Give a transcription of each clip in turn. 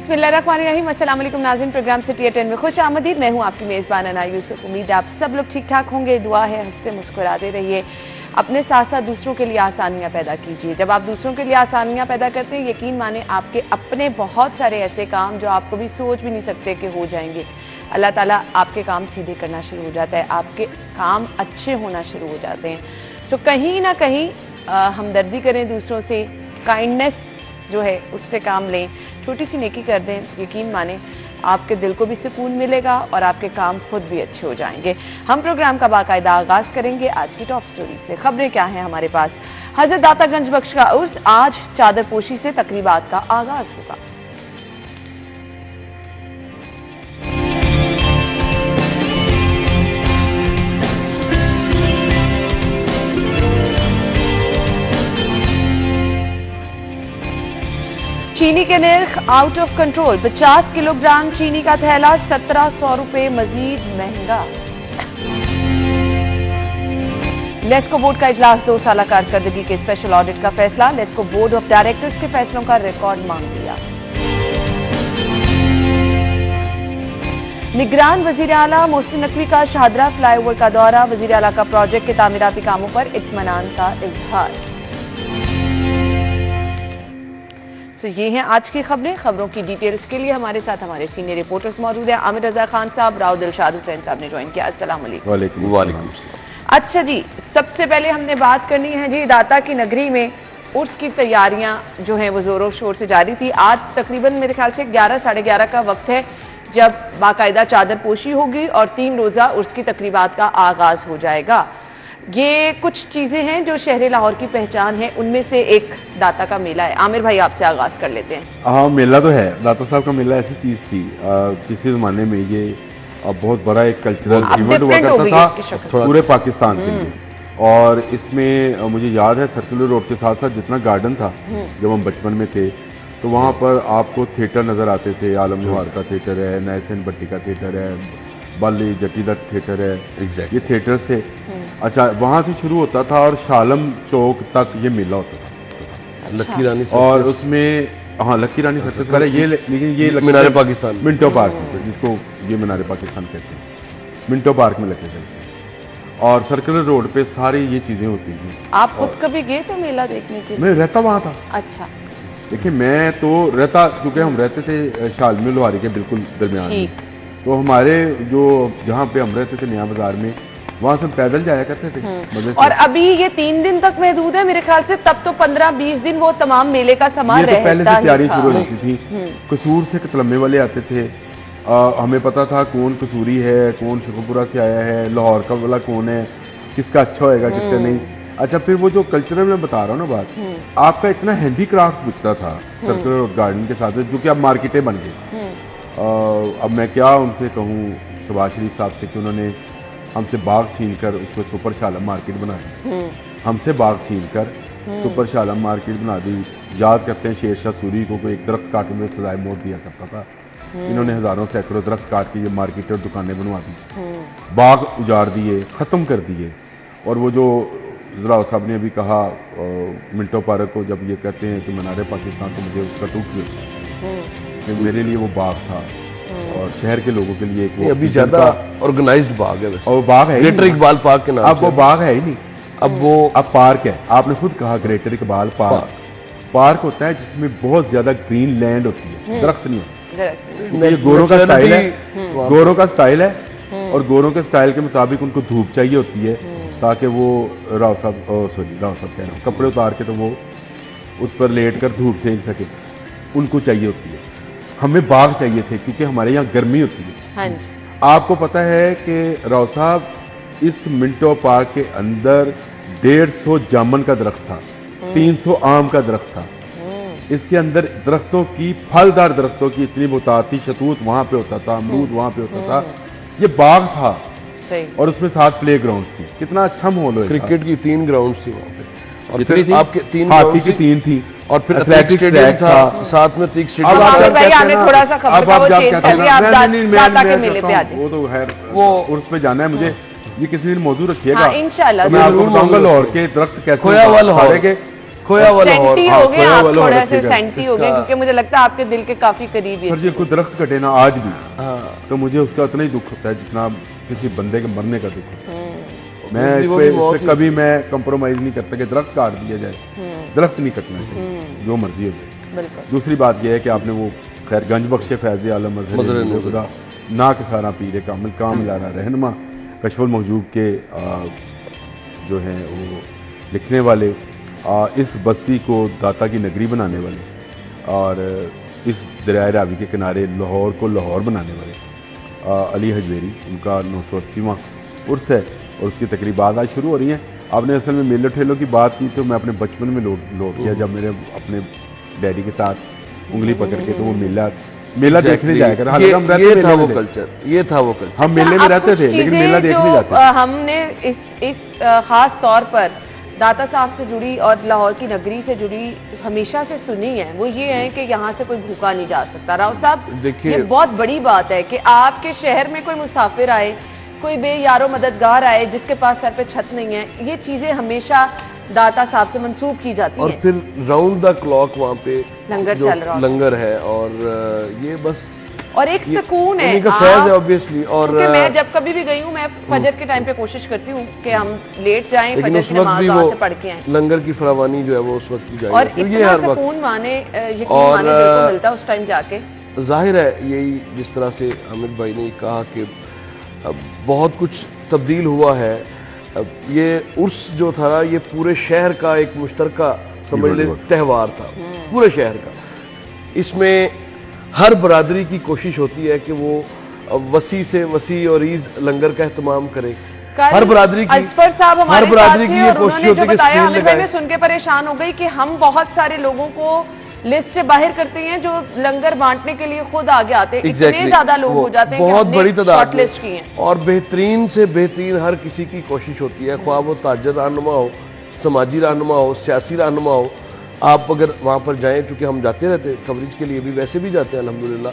बिस्मिल्लाहिर्रहमानिर्रहीम। अस्सलाम वालेकुम नाज़रीन, प्रोग्राम सिटी एट 10 में खुश आमदीद। मैं हूँ आपकी मेज़बान अना यूसुफ। उम्मीद है आप सब लोग ठीक ठाक होंगे। दुआ है हंसते मुस्कुराते रहिए, अपने साथ साथ दूसरों के लिए आसानियाँ पैदा कीजिए। जब आप दूसरों के लिए आसानियाँ पैदा करते हैं, यकीन माने आपके अपने बहुत सारे ऐसे काम जो आप कभी सोच भी नहीं सकते कि हो जाएंगे, अल्लाह ताला आपके काम सीधे करना शुरू हो जाता है, आपके काम अच्छे होना शुरू हो जाते हैं। सो कहीं ना कहीं हमदर्दी करें दूसरों से, काइंडनेस जो है उससे काम लें, छोटी सी नेकी कर दें, यकीन माने आपके दिल को भी सुकून मिलेगा और आपके काम खुद भी अच्छे हो जाएंगे। हम प्रोग्राम का बाकायदा आगाज करेंगे आज की टॉप स्टोरी से। खबरें क्या हैं हमारे पास? हजरत दातागंज बख्श का उर्स, आज चादर पोशी से तकरीबात का आगाज होगा। चीनी के निर्ख आउट ऑफ कंट्रोल, 50 किलोग्राम चीनी का थैला 1700 रुपए मजीद महंगा। लेस्को बोर्ड का इजलास, 2 साल कारकर्दगी के स्पेशल ऑडिट का फैसला। लेस्को बोर्ड ऑफ डायरेक्टर्स के फैसलों का रिकॉर्ड मांग लिया। निगरान वजीर आला मोहसिन नकवी का शाहदरा फ्लाईओवर का दौरा, वजीर आला का प्रोजेक्ट के तामीराती कामों पर इत्मीनान का इजहार। तो ये हैं आज की खबरें। खबरों की डिटेल्स के लिए हमारे साथ हमारे सीनियर रिपोर्टर्स मौजूद हैं। आमिर रजा खान साहब, राव दिलशाद हुसैन साहब ने ज्वाइन किया। अस्सलाम वालेकुम। अच्छा जी, सबसे पहले हमने बात करनी है जी, दाता की नगरी में उर्स की तैयारियां जो हैं वो जोरों शोर से जारी थी। आज तकरीबन मेरे ख्याल से 11 साढ़े 11 का वक्त है जब बाकायदा चादर पोशी होगी और 3 रोज़ा उर्स की तकरीबात का आगाज हो जाएगा। ये कुछ चीजें हैं जो शहर लाहौर की पहचान है, उनमें से एक दाता का मेला है। आमिर भाई, आपसे आगाज कर लेते हैं। हाँ, मेला तो है। दाता साहब का मेला ऐसी चीज थी, किसी जमाने में ये बहुत बड़ा एक कल्चरल इवेंट हुआ करता था पूरे पाकिस्तान के लिए। और इसमें मुझे याद है सर्कुलर रोड के साथ साथ जितना गार्डन था, जब हम बचपन में थे तो वहाँ पर आपको थिएटर नजर आते थे। आलम जोहर का थिएटर है, नैसन भट्टी का थिएटर है, बाली जटी दत्त थिएटर है, ये थिएटर्स थे। अच्छा, वहाँ से शुरू होता था और शालम चौक तक ये मेला होता था। लक्की रानी और उसमें हाँ, लक्की रानी सर्कस वाला ये, लेकिन ये मीनारे पाकिस्तान, मिंटो पार्क में, जिसको ये मीनारे पाकिस्तान कहते हैं, मिंटो पार्क में लगे थे। और सर्कुलर रोड पे सारी ये चीजें होती थी। आप खुद कभी गए थे मेला देखने के लिए? मैं रहता वहाँ था। अच्छा, देखिए मैं तो रहता, क्योंकि हम रहते थे शालमी लोहारी के बिल्कुल दरमियान में, तो हमारे जो जहाँ पे हम रहते थे नया बाजार में, वहाँ से पैदल जाया करते थे। और अभी ये 3 दिन तक महदूद है मेरे ख्याल से, तब तो 15-20 दिन वो तमाम मेले का सामान रहता ही था। पहले से तैयारी शुरू हो जाती थी। कसूर से तलम्मे वाले आते थे, हमें पता था कौन कसूरी है, कौन शेखुपुरा से आया है, लाहौर का वाला कौन है, किसका अच्छा होएगा किसका नहीं। अच्छा, फिर वो जो कल्चरल मैं बता रहा हूँ ना बात, आपका इतना हैंडीक्राफ्ट बिकता था सर्कुलर गार्डन के साथ, जो कि अब मार्केटें बन गई। अब मैं क्या उनसे कहूँ, शहबाज शरीफ साहब से, कि उन्होंने हमसे बाग छीन कर उसको सुपर शालम मार्केट बना दी। हमसे बाग छीन कर सुपर शालम मार्केट बना दी। याद करते हैं शेरशाह सूरी को एक दरख्त काटने में सजाए मौत दिया करता था। इन्होंने हजारों सैकड़ों दरख्त काट के ये मार्केट और दुकानें बनवा दी, बाग उजाड़ दिए, ख़त्म कर दिए। और वो जो ज़रा साहब ने अभी कहा मिंटो पार्क को जब ये कहते हैं कि मीनारे पाकिस्तान, तो मुझे उसका टूट गया। मेरे लिए वो बाग था और शहर के लोगों के लिए एक अभी ज्यादा ऑर्गेनाइज्ड बाग है वैसे। और बाग है ग्रेटर इकबाल पार्क के नाम अब वो बाग है ही नहीं, अब वो पार्क है। आपने खुद कहा ग्रेटर इकबाल पार्क। पार्क होता है जिसमें बहुत ज्यादा ग्रीन लैंड होती है, दरख्त नहीं होता। ये गोरों का स्टाइल है, गोरों का स्टाइल है, और गोरों के स्टाइल के मुताबिक उनको धूप चाहिए होती है ताकि वो राव साहब कह रहा हूँ, कपड़े उतार के तो वो उस पर लेट कर धूप सेक सके, उनको चाहिए होती है। हमें बाग चाहिए थे क्योंकि हमारे यहाँ गर्मी होती है। हाँ, आपको पता है कि राव साहब इस मिंटो पार्क के अंदर 150 जामुन का दरख्त था, 300 आम का दरख्त था। इसके अंदर दरख्तों की, फलदार दरख्तों की इतनी बहुतात थी। शतूत वहां पे होता था, अमरूद वहां पे होता था। ये बाग था और उसमें 7 प्ले ग्राउंड थी। कितना अच्छा माहौल है। क्रिकेट की 3 ग्राउंड थी वहाँ पे, और फिर आपके 3 हाथी की 3 थी, और फिर एथलेटिक स्टेडियम था साथ में। तीक स्टेडियम। अब आप भाई हमें थोड़ा सा खबर का वो चेंज कर दिया, आप दाता के मेले पे आ जाइए। वो तो खैर वो उर्स पे जाना है मुझे, ये किसी दिन मौजूद रखिएगा। इंशाल्लाह मैं आपको बताऊंगा लाहौर के दरख्त कैसे खोया हुआ लाहौर के खोया हुआ लाहौर। सेंटी हाँ, हो गए खोया आप, हुआ लाहौर थोड़ा से रखिएगा। सेंटी हो गए, इसका- क्योंकि मुझे लगता है आपके दिल के काफी करीब सर है। जी कोई दरख्त कटे ना आज भी, हाँ, तो मुझे उसका उतना ही दुख होता है जितना किसी बंदे के मरने का दुख होता है। मैं बिल्कुल, इस वो पे भी मौत कभी मैं कंप्रोमाइज नहीं करता कि दरख्त काट दिया जाए, दरख्त नहीं कटना चाहिए, जो मर्जी हो जाए। बिल्कुल। दूसरी बात यह है कि आपने वो खैर गंज बख्शे फैज़ आलम मज़हर मज़हर नूर। खुदा ना के सारा पीर कामिल काम लाना रहनुमा कशफुल महजूब के जो हैं वो लिखने वाले, इस बस्ती को दाता की नगरी बनाने वाले और इस दरिया रावी के किनारे लाहौर को लाहौर बनाने वाले अली हजवेरी, उनका 980वां उर्स है और उसकी तकरीबात आज शुरू हो रही हैं। आपने असल में मेले ठेलों की बात की तो मैं अपने बचपन में लौट गया, जब मेरे अपने डैडी के साथ उंगली पकड़ के तो वो मेला देखने जाया कर। हालांकि हम रहते ये मेले था में वो थे। कल्चर, ये था वो कल्चर। हम मेले में अब रहते कुछ थे लेकिन चीजें मेला देखने जो, जाते थे। हमने इस खास तौर पर दाता साहब से जुड़ी और लाहौर की नगरी से जुड़ी हमेशा से सुनी है, वो ये है कि यहाँ से कोई भूखा नहीं जा सकता। राव साहब, देखिए- ये बहुत बड़ी बात है कि आपके शहर में कोई मुसाफिर आए, कोई बेयारो मददगार आए जिसके पास सर पे छत नहीं है, ये चीजें हमेशा दाता साहब से मंसूब की जाती और हैं। फिर राउंड द क्लॉक वहाँ पे लंगर जो चल रहा होता है। लंगर है और ये बस और एक सुकून है, उन्हीं का फैज़ है ऑब्वियसली। और क्योंकि मैं जब कभी भी गई हूँ, मैं फजर के टाइम पे कोशिश करती हूँ कि हम लेट जाएं, लेकिन फजर उस की वक्त नमाज भी वहाँ वो से पढ़ के आए, लंगर की फरावानी जो है वो उस वक्त की और जाएगी। ये इतना हर वक्त सुकून माने यकीन और, माने दिल को मिलता है उस टाइम जाके। जाहिर है यही जिस तरह से हामिद भाई ने कहा कि अब बहुत कुछ तब्दील हुआ है। अब ये उर्स जो था ये पूरे शहर का एक मुश्तरका समझ ले त्यौहार था, पूरे शहर का। इसमें हर बरादरी की कोशिश होती है कि वो वसी से वसी और ईज लंगर का एहतमाम करे। हर बरादरी की अजफर साहब हर हमारे बरादरी साथ की थे ये और कोशिश उन्होंने होती जो है कि बताया, स्क्रीन आमिर भाई मैं लगाए। सुन के परेशान हो गई कि हम बहुत सारे लोगों को लिस्ट से बाहर करते हैं जो लंगर बांटने के लिए खुद आगे आते हैं। इतने ज्यादा लोग हो जाते हैं कि बहुत हमने बड़ी तादाद शॉर्ट में। लिस्ट की है। और बेहतरीन से बेहतरीन हर किसी की कोशिश होती है, ख्वाह वो ताजर रहनुमा हो, समाजी रहनुमा हो, सियासी रहनुमा हो। आप अगर वहाँ पर जाएं, चूँकि हम जाते रहते हैं कवरेज के लिए भी, वैसे भी जाते हैं अल्हम्दुलिल्लाह,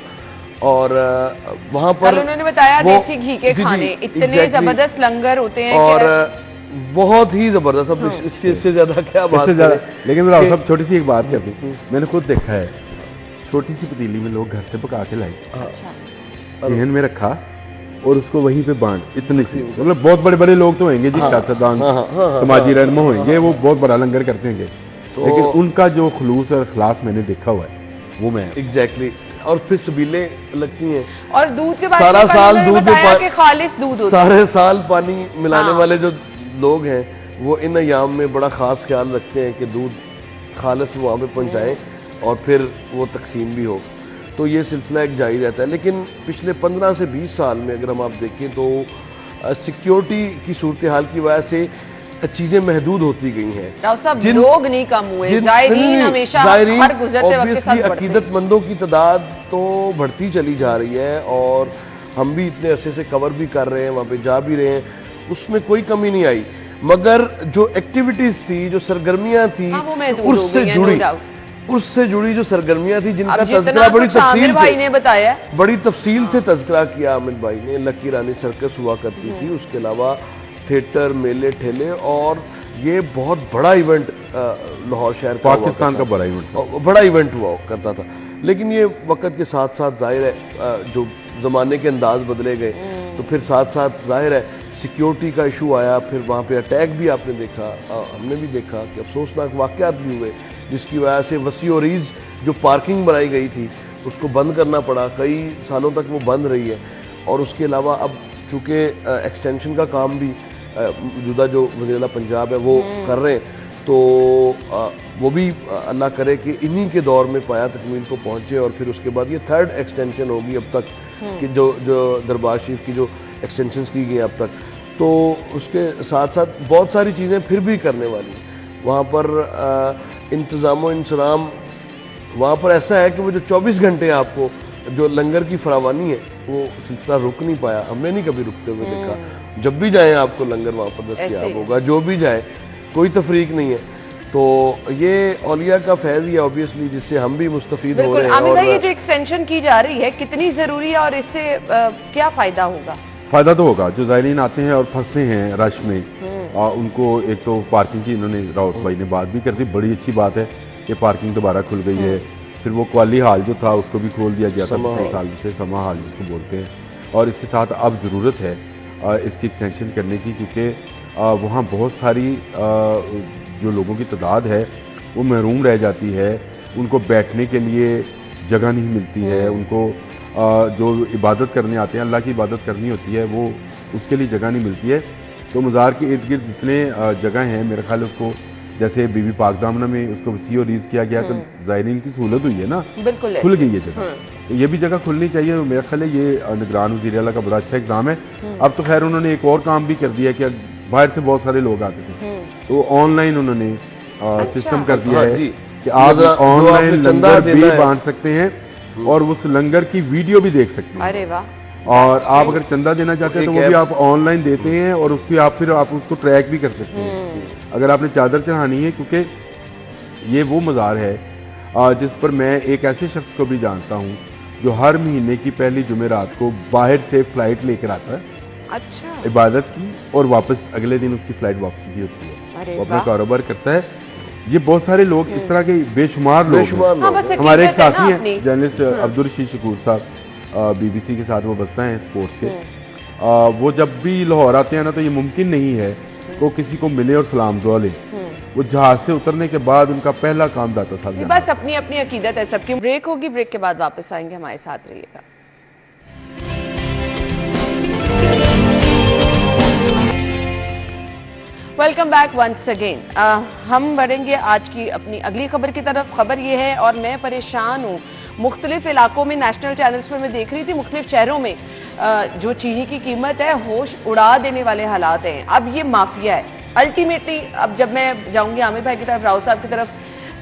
और वहाँ पर कल उन्होंने बताया वो- देसी घी के जी, जी, खाने इतने exactly। जबरदस्त लंगर होते हैं और कि बहुत ही जबरदस्त। अब इसके इससे ज्यादा क्या बात इससे ज्यादा करें? लेकिन मेरा सब छोटी सी एक बात कर दूं, मैंने खुद देखा है, छोटी सी पतीली में लोग घर से पका के लाए, अच्छा, सेहन में रखा और उसको वहीं पे बांट, इतनी सी, मतलब बहुत बड़े बड़े लोग तो होंगे जी, सियासतदान समाजी रहनुमा होंगे, वो बहुत बड़ा लंगर करते होंगे, लेकिन उनका जो खुलूस और इखलास मैंने देखा हुआ है वो मैं एग्जैक्टली। और फिर सबीले लगती हैं, और दूध के बारे सारा में कल साल उन्होंने दूध में बताया कि खालिस दूध होता है। सारे साल पानी मिलाने हाँ। वाले जो लोग हैं वो इन अयाम में बड़ा ख़ास ख्याल रखते हैं कि दूध खालिस वहाँ पे पहुँचाएँ और फिर वो तकसीम भी हो। तो ये सिलसिला एक जारी रहता है। लेकिन पिछले 15 से 20 साल में अगर हम आप देखें तो सिक्योरिटी की सूरत हाल की वजह से चीज़ें महदूद होती गई हैं। डॉक्टर साहब, लोग नहीं कम हुए, ज़ायरीन हमेशा हर गुजरते वक्त के साथ बढ़ते हैं। अकीदतमंदों की तादाद तो बढ़ती चली जा रही है और हम भी इतने अरसे से कवर भी कर रहे हैं, वहाँ पे जा भी रहे हैं, उसमें कोई कमी नहीं आई। मगर जो एक्टिविटीज थी, जो सरगर्मियां थी, हाँ, वो महदूद हो उससे गई हैं, जुड़ी no doubt। उससे जुड़ी जो सरगर्मियां थी जिनका अब जितना तज़किरा बड़ी कुछ आमिर तफसील भाई से ने बताया, बड़ी तफसील से तज़किरा किया आमिर भाई ने। लकी रानी सर्कस हुआ करती थी, उसके अलावा थिएटर, मेले ठेले, और ये बहुत बड़ा इवेंट लाहौर शहर का पाकिस्तान का बड़ा इवेंट था। बड़ा इवेंट हुआ करता था। लेकिन ये वक्त के साथ साथ जाहिर है जो ज़माने के अंदाज बदले गए, तो फिर साथ साथ जाहिर है सिक्योरिटी का इशू आया। फिर वहाँ पे अटैक भी आपने देखा, हमने भी देखा कि अफसोसनाक वाक़यात भी हुए, जिसकी वजह से वसी और ईज़ जो पार्किंग बनाई गई थी उसको बंद करना पड़ा। कई सालों तक वो बंद रही है। और उसके अलावा अब चूँकि एक्सटेंशन का काम भी मौजूदा जो वज़ीर-ए-आला पंजाब है वो कर रहे हैं, तो वो भी अल्लाह करे कि इन्हीं के दौर में पाया तकमील को पहुँचे। और फिर उसके बाद ये 3rd एक्सटेंशन होगी अब तक कि जो दरबार शरीफ की जो एक्सटेंशंस की गई अब तक, तो उसके साथ साथ बहुत सारी चीज़ें फिर भी करने वाली हैं। वहाँ पर इंतज़ाम इंसलाम वहाँ पर ऐसा है कि वो जो 24 घंटे आपको जो लंगर की फरावानी है वो सिलसिला रुक नहीं पाया, हमने नहीं कभी रुकते हुए देखा। जब भी जाएं आपको लंगर वहाँ पर दस्तयाब होगा, जो भी जाए, कोई तफरीक नहीं है। तो ये औलिया का फैज़ ही है ऑब्वियसली, जिससे हम भी मुस्तफीद हो रहे हैं। आमिर भाई, ये और जो एक्सटेंशन की जा रही है कितनी जरूरी है और इससे क्या फायदा होगा? फायदा तो होगा, जो ज़ायरीन आते हैं और फंसते हैं रश में, उनको एक तो पार्किंग की इन्होंने राउत भाई ने बात भी कर दी, बड़ी अच्छी बात है कि पार्किंग दोबारा खुल गई है। फिर वो क्वाली हाल जो था उसको भी खोल दिया गया था पिछले साल से, समा हाल जिसको बोलते हैं। और इसके साथ अब ज़रूरत है इसकी एक्सटेंशन करने की, क्योंकि वहाँ बहुत सारी जो लोगों की तादाद है वो महरूम रह जाती है, उनको बैठने के लिए जगह नहीं मिलती है, उनको जो इबादत करने आते हैं, अल्लाह की इबादत करनी होती है, वो उसके लिए जगह नहीं मिलती है। तो मज़ार के इर्द गिर्द जितने जगह हैं, मेरा ख्याल उसको जैसे बीबी पाक दामना में उसको वसी और रीज़ किया गया, तो ज़ायरीन की सहूलत हुई है ना, बिल्कुल खुल गई है जगह। तो ये भी जगह खुलनी चाहिए। मेरा ख्याल है ये निगरान वज़ीर आला का बड़ा अच्छा एग्ज़ाम है। अब तो खैर उन्होंने एक और काम भी कर दिया कि बाहर से बहुत सारे लोग आते थे, तो ऑनलाइन उन्होंने सिस्टम कर दिया है कि आप ऑनलाइन लंगर भी बांट सकते हैं और उस लंगर की वीडियो भी देख सकते हैं। अरे वाह। और आप अगर चंदा देना चाहते हैं तो वो भी आप ऑनलाइन देते हैं और उसकी आप फिर आप उसको ट्रैक भी कर सकते हैं अगर आपने चादर चढ़ानी है, क्योंकि ये वो मज़ार है जिस पर मैं एक ऐसे शख्स को भी जानता हूँ जो हर महीने की पहली जुमेरात को बाहर से फ्लाइट लेकर आता है, अच्छा, इबादत की, और वापस अगले दिन उसकी फ्लाइट वापसी की होती है, वो अपना कारोबार करता है। ये बहुत सारे लोग इस तरह के बेशुमार लोग हमारे एक साथी हैं जर्नलिस्ट अब्दुल रशीद शकूर साहब, BBC के साथ वो बसता है स्पोर्ट्स के, वो जब भी लाहौर आते हैं ना तो ये मुमकिन नहीं है वो किसी को मिले और सलाम दुआ ले। वो जहाज से उतरने के बाद उनका पहला काम दाता साहब, बस अपनी अपनी अकीदत है सबकी। ब्रेक होगी, ब्रेक के बाद वापस आएंगे, हमारे साथ रहिएगा। Welcome back once again. हम बढ़ेंगे आज की अपनी अगली खबर की तरफ। खबर ये है, और मैं परेशान हूँ, मुख्तलिफ इलाकों में नेशनल चैनल्स पर मैं देख रही थी, मुख्तलिफ शहरों में जो चीनी की कीमत है होश उड़ा देने वाले हालात हैं। अब ये माफिया है अल्टीमेटली। अब जब मैं जाऊंगी आमिर भाई की तरफ, राव साहब की तरफ,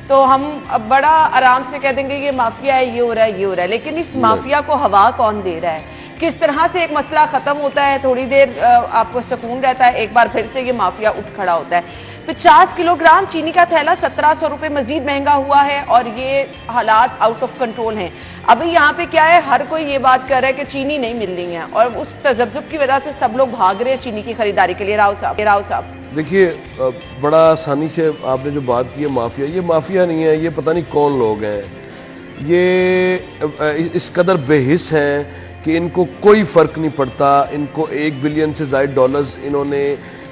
तो हम अब बड़ा आराम से कह देंगे ये माफिया है, ये हो रहा है, ये हो रहा है, लेकिन इस माफिया को हवा कौन दे रहा है? किस तरह से एक मसला खत्म होता है, थोड़ी देर आपको सुकून रहता है, एक बार फिर से ये माफिया उठ खड़ा होता है। 50 किलोग्राम चीनी का थैला 1700 रुपए मजीद महंगा हुआ है और ये हालात आउट ऑफ कंट्रोल हैं। अभी यहाँ पे क्या है, हर कोई ये बात कर रहा है कि चीनी नहीं मिल रही है और उस तजब्जुब की वजह से सब लोग भाग रहे हैं चीनी की खरीदारी के लिए। राव साहब देखिए, बड़ा आसानी से आपने जो बात की है माफिया, ये माफिया नहीं है, ये पता नहीं कौन लोग हैं, ये इस कदर बेहिस हैं कि इनको कोई फ़र्क नहीं पड़ता। इनको 1 बिलियन से ज़ायद डॉलर्स इन्होंने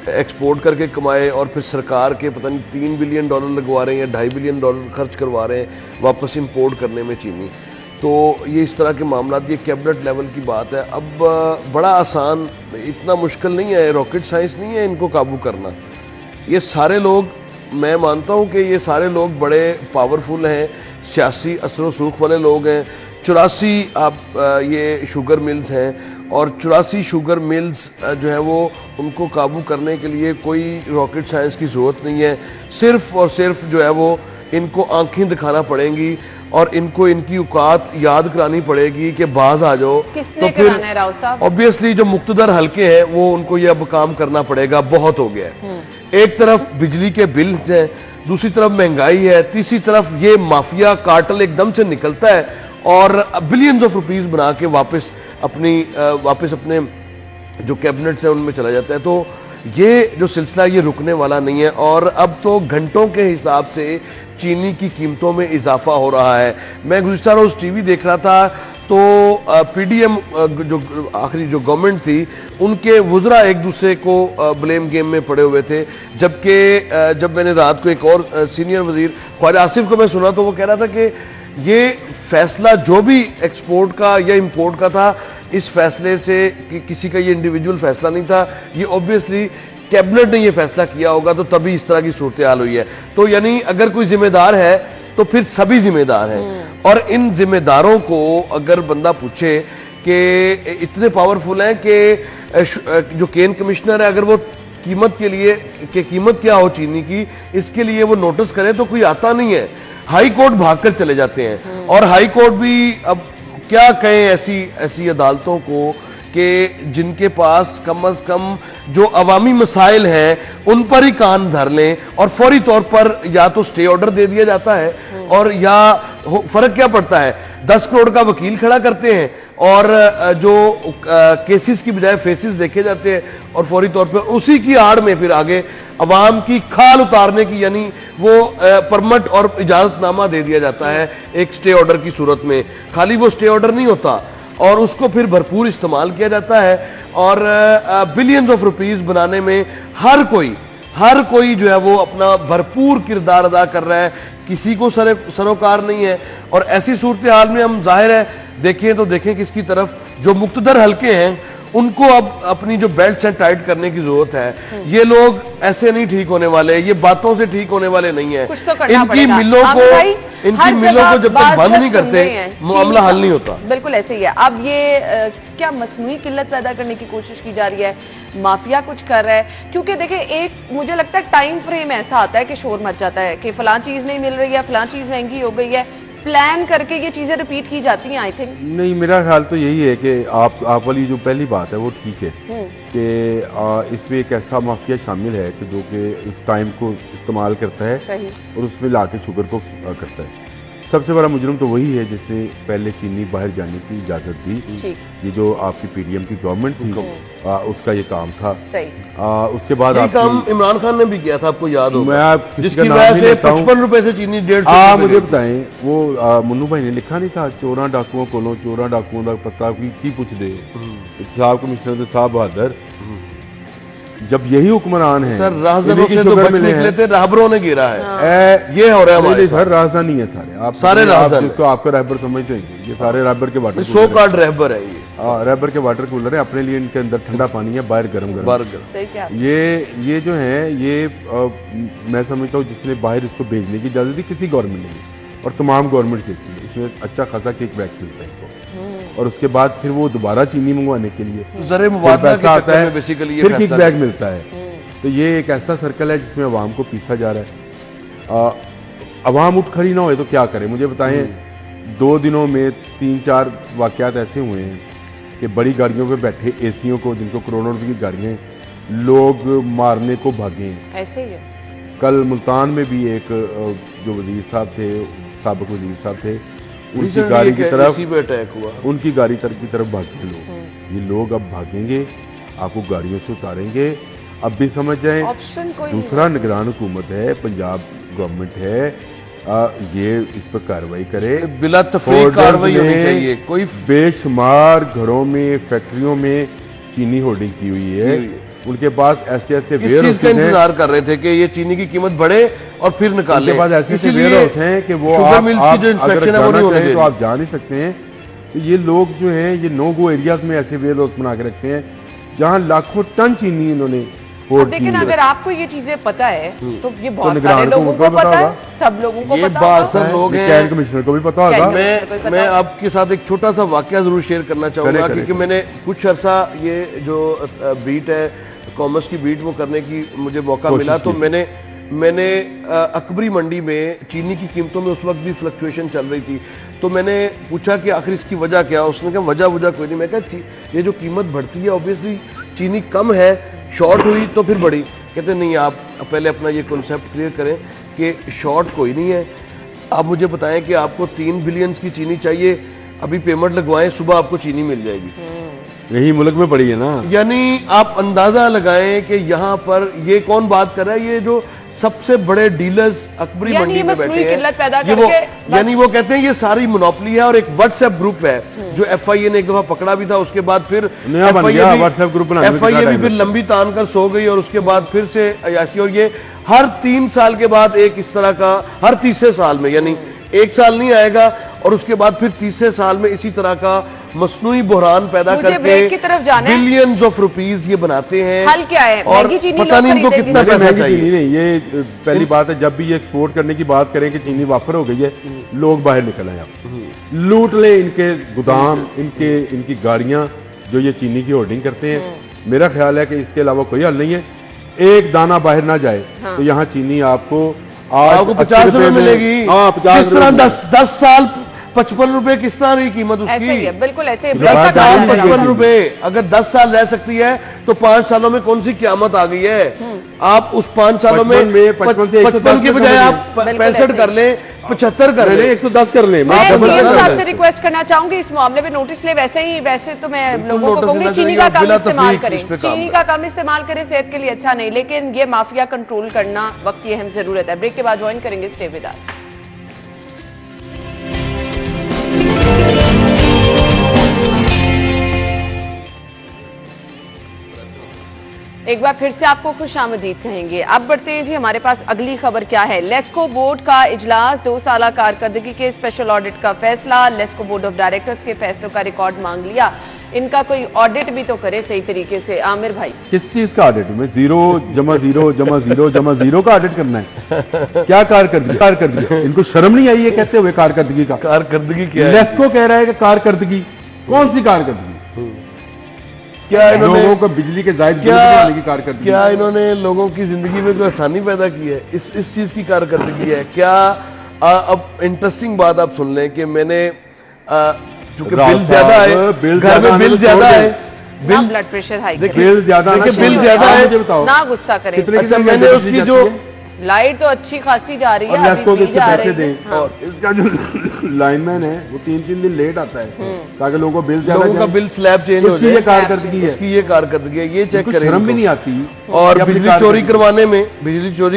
एक्सपोर्ट करके कमाए और फिर सरकार के पता नहीं 3 बिलियन डॉलर लगवा रहे हैं, 2.5 बिलियन डॉलर खर्च करवा रहे हैं वापस इंपोर्ट करने में चीनी। तो ये इस तरह के मामला, ये कैबिनेट लेवल की बात है। अब बड़ा आसान, इतना मुश्किल नहीं है, रॉकेट साइंस नहीं है इनको काबू करना। ये सारे लोग, मैं मानता हूँ कि ये सारे लोग बड़े पावरफुल हैं, सियासी असर व सूख वाले लोग हैं। 84 ये शुगर मिल्स हैं और 84 शुगर मिल्स जो है वो उनको काबू करने के लिए कोई रॉकेट साइंस की ज़रूरत नहीं है। सिर्फ़ और सिर्फ जो है वो इनको आंखें दिखाना पड़ेंगी और इनको इनकी औकात याद करानी पड़ेगी कि बाज आ जाओ। किसने तो फिर ऑब्वियसली जो मुक्तदर हल्के हैं वो उनको ये अब काम करना पड़ेगा, बहुत हो गया है। एक तरफ बिजली के बिल हैं, दूसरी तरफ महंगाई है, तीसरी तरफ ये माफिया कार्टल एकदम से निकलता है और बिलियंस ऑफ रुपीस बना के वापस अपने जो कैबिनेट्स हैं उनमें चला जाता है। तो ये जो सिलसिला ये रुकने वाला नहीं है और अब तो घंटों के हिसाब से चीनी की कीमतों में इजाफा हो रहा है। मैं गुज़िश्ता रोज़ टीवी देख रहा था तो PDM जो आखिरी जो गवर्नमेंट थी उनके वुज़रा एक दूसरे को ब्लेम गेम में पड़े हुए थे, जबकि जब मैंने रात को एक और सीनियर वज़ीर ख्वाजा आसिफ को मैं सुना तो वो कह रहा था कि ये फैसला जो भी एक्सपोर्ट का या इंपोर्ट का था, इस फैसले से किसी का ये इंडिविजुअल फैसला नहीं था, ये ऑब्वियसली कैबिनेट ने ये फैसला किया होगा तो तभी इस तरह की सूरत हाल हुई है। तो यानी अगर कोई जिम्मेदार है तो फिर सभी जिम्मेदार हैं और इन जिम्मेदारों को अगर बंदा पूछे कि इतने पावरफुल हैं कि जो केन कमिश्नर है, अगर वो कीमत के लिए कि कीमत क्या हो चीनी की, इसके लिए वो नोटिस करे तो कोई आता नहीं है। हाई कोर्ट भागकर चले जाते हैं और हाई कोर्ट भी अब क्या कहें ऐसी अदालतों को कि जिनके पास कम अज कम जो अवामी मसाइल हैं उन पर ही कान धर लें और फौरी तौर पर या तो स्टे ऑर्डर दे दिया जाता है और या फर्क क्या पड़ता है, 10 करोड़ का वकील खड़ा करते हैं और जो केसेस की बजाय फेसेस देखे जाते हैं और फौरी तौर पर उसी की आड़ में फिर आगे अवाम की खाल उतारने की, यानी वो परमिट और इजाजतनामा दे दिया जाता है एक स्टे ऑर्डर की सूरत में। खाली वो स्टे ऑर्डर नहीं होता और उसको फिर भरपूर इस्तेमाल किया जाता है और बिलियंस ऑफ रुपीस बनाने में हर कोई जो है वो अपना भरपूर किरदार अदा कर रहा है, किसी को सरोकार नहीं है। और ऐसी सूरत हाल में हम जाहिर है देखें किसकी तरफ, जो मुक्तदर हल्के हैं उनको अब अपनी जो बेल्ट से टाइट करने की जरूरत है। ये लोग ऐसे नहीं ठीक होने वाले, ये बातों से ठीक होने वाले नहीं है। इनकी मिलों को जब तक बंद नहीं करते मामला हल नहीं होता। बिल्कुल ऐसे ही है। अब ये क्या मसनूई किल्लत पैदा करने की कोशिश की जा रही है, माफिया कुछ कर रहा है? क्योंकि देखिए एक मुझे लगता है टाइम फ्रेम ऐसा आता है कि शोर मच जाता है कि फलां चीज नहीं मिल रही है, फलां चीज महंगी हो गई है, प्लान करके ये चीजें रिपीट की जाती हैं। आई थिंक नहीं, मेरा ख्याल तो यही है कि आप वाली जो पहली बात है वो ठीक है कि इसमें एक ऐसा माफिया शामिल है कि जो कि इस टाइम को इस्तेमाल करता है और उसमें लाके शुगर को करता है। सबसे बड़ा मुजरिम तो वही है जिसने पहले चीनी बाहर जाने की इजाजत दी। ये जो आपकी पीडीएम की गवर्नमेंट थी उसका ये काम था। उसके बाद काम इमरान खान ने भी किया था, आपको याद होगा, मैं जिसकी वजह से 55 रुपए से चीनी 150 मुझे बताएं वो मुन्नू भाई ने लिखा नहीं था चोरा डाकुओं को चोरा डाकुओं का पता की पूछ दे साहब कमिश्नर साहब बहादुर। जब यही हुक्मरान है सर, राहजनों से तो बच निकले थे, राहबरों ने गिरा है। ये हो रहा है हमारे सर, राहजानी है सारे जिसको आपको रहबर समझते हैं, ये सारे रहबर के वाटर सो कार्ड रहबर है। ये रहबर के वाटर कूलर है, अपने लिए इनके अंदर ठंडा पानी है, बाहर गर्म। ये जो है ये मैं समझता हूँ जिसने बाहर इसको भेजने की इजाजत दी किसी गवर्नमेंट ने दी और तमाम गवर्नमेंट देती है। इसमें अच्छा खासा किक बैक मिलता है इनको और उसके बाद फिर वो दोबारा चीनी मंगवाने के लिए पैसा आता है, बेसिकली फिर किक बैक मिलता है। तो ये एक ऐसा सर्कल है जिसमें अवाम को पीसा जा रहा है। अवाम उठ खड़ी ना हो तो क्या करे? मुझे बताएं 2 दिनों में 3-4 वाकयात ऐसे हुए हैं कि बड़ी गाड़ियों पे बैठे एसीओं को, जिनको करोड़ों रुपए की गाड़ियां, लोग मारने को भागे। ऐसे ही है। कल मुल्तान में भी एक जो वजीर साहब थे, साबिक वजीर साहब थे, उनकी गाड़ी की तरफ अटैक हुआ, उनकी गाड़ी की तरफ भागे लोग। ये लोग अब भागेंगे, आपको गाड़ियों से उतारेंगे। अब भी समझ जाए, दूसरा निगरान हुकूमत है, पंजाब गवर्नमेंट है, ये इस पर कार्रवाई करे, बिला तफरीक कार्रवाई होनी चाहिए। कोई बेशुमार घरों में, फैक्ट्रियों में चीनी होल्डिंग की हुई है, उनके पास ऐसे इस चीज का इंतजार कर रहे थे कि ये चीनी की कीमत बढ़े और फिर निकाले। उनके पास ऐसे वेयरहाउस हैं कि वो शुगर मिल्स की जो इंस्पेक्शन है वो नहीं होने दे, तो आप जा नहीं सकते हैं। तो ये लोग जो हैं ये नो गो एरियाज में ऐसे वेयरहाउस बना के रखते हैं जहां लाखों टन चीनी इन्होंने। लेकिन अगर आपको ये चीजें पता है तो ये बहुत सारे लोगों को पता है, सब लोगों को पता है, लोग हैं, कमिश्नर को भी पता होगा। मैं आपके साथ एक छोटा सा वाकया जरूर शेयर करना चाहूंगा, क्योंकि मैंने कुछ अर्सा ये जो बीट है, कॉमर्स की बीट, वो करने की मुझे मौका मिला। तो मैंने अकबरी मंडी में चीनी की कीमतों में उस वक्त भी फ्लक्चुएशन चल रही थी, तो मैंने पूछा कि आखिर इसकी वजह क्या? उसने कहा वजह कोई नहीं। मैं कहा ये जो कीमत बढ़ती है ऑब्वियसली चीनी कम है, शॉर्ट हुई तो फिर बढ़ी। कहते नहीं, आप पहले अपना ये कॉन्सेप्ट क्लियर करें कि शॉर्ट कोई नहीं है। आप मुझे बताएं कि आपको 3 बिलियन की चीनी चाहिए, अभी पेमेंट लगवाएं, सुबह आपको चीनी मिल जाएगी। यही मुल्क में पड़ी है ना। यानी आप अंदाजा लगाएं कि यहाँ पर ये कौन बात कर रहा है, ये जो सबसे बड़े डीलर्स अकबरी मंडी में बैठे हैं, यानी वो कहते हैं ये सारी मोनोपोली है। और एक व्हाट्सएप ग्रुप है जो FIA ने एक दफा पकड़ा भी था, उसके बाद फिर FIA भी फिर लंबी तान कर सो गई और उसके बाद फिर से अयाशी। और ये हर 3 साल के बाद एक इस तरह का, हर तीसरे साल में, यानी 1 साल नहीं आएगा और उसके बाद फिर तीसरे साल में इसी तरह का मसनूई बहरान पैदा करके बिलियंस ऑफ रुपीस ये बनाते हैं। हल क्या है? और पता नहीं इनको कितना पैसा चाहिए। नहीं, ये पहली बात है, जब भी ये एक्सपोर्ट करने की बात करें कि चीनी वाफर हो गई है, लोग बाहर निकल आए, लूट ले इनके गोदाम, इनकी गाड़ियां जो ये चीनी की होल्डिंग करते हैं। मेरा ख्याल है कि इसके अलावा कोई हल नहीं है। एक दाना बाहर ना जाए तो यहाँ चीनी आपको 50 रुपए मिलेगी। किस तरह 10 55 रुपए किस तरह रही कीमत ऐसे ही उसकी? है, बिल्कुल ऐसे ही। 10 ब्रेक का साल काम है। 55 रुपए, अगर 10 साल रह सकती है तो 5 सालों में कौन सी क़यामत आ गई है? आप उस 5 सालों में 55 से 110 55 की बजाय आप बिल्कुल 65 ऐसे कर लें, 75 कर लें, 110 कर लें। मैं आप सीएम बदल साहब दें। से रिक्वेस्ट करना चाहूंगी इस मामले पे नोटिस ले। वैसे तो मैं लोगों को नोटिस कहूंगी लेना चीनी चाहिए का और कम बिला इस्तेमाल तफरीक करें, इस पे काम चीनी का कम इस्तेमाल करें, सेहत के लिए अच्छा नहीं, लेकिन ये माफिया कंट्रोल करना वक्त की अहम जरूरत है। ब्रेक के बाद ज्वाइन करेंगे, स्टे विद अस। एक बार फिर से आपको खुशामदीद कहेंगे। अब बढ़ते हैं जी, हमारे पास अगली खबर क्या है। लेस्को बोर्ड का इजलास, 2 साल कारकर्दगी के स्पेशल ऑडिट का फैसला। लेस्को बोर्ड ऑफ डायरेक्टर्स के फैसलों का रिकॉर्ड मांग लिया। इनका कोई ऑडिट भी तो करे सही तरीके से। आमिर भाई, किस चीज का ऑडिट? में 0 जमा 0 जमा 0 जमा 0 का ऑडिट करना है? क्या कारकर्दगी? इनको शर्म नहीं आई है कहते हुए कारकर्दगी का? कारकर्दगी क्या है? लेस्को कह रहा है कि कारकर्दगी, कौन सी कारकर्दगी? क्या इन्होंने लोगों को बिजली के जायद बिल क्या बनाने की कारकर्दगी? क्या इन्होंने लोगों की जिंदगी में कोई आसानी पैदा की है? इस चीज की कारकर्दगी है क्या? अब इंटरेस्टिंग बात आप सुन लें कि मैंने क्योंकि बिल ज्यादा है, घर में बिल ज्यादा है, ना ब्लड प्रेशर हाई करें, बिल ज्यादा, देखिए बिल ज्यादा है, मुझे बताओ ना गुस्सा करें। कितने अच्छा, कितने मैंने घंटे उसकी बिजली जो जाती है? लाइट तो अच्छी खासी जा रही और है, लेस्को अभी के भी जा पैसे रही है। दें। और इसका जो लाइनमैन है वो 3-3 दिन लेट आता है ताकि लोगों को बिल ज्यादा लोगों का जाए। बिल स्लैब चेंज हो उसकी ये जाए, कारकर्दगी है। उसकी ये कारकर्दगी है, ये चेक इनको करें। शर्म इनको। भी नहीं आती। और ये अपनी बिजली चोरी कारकर्दगी-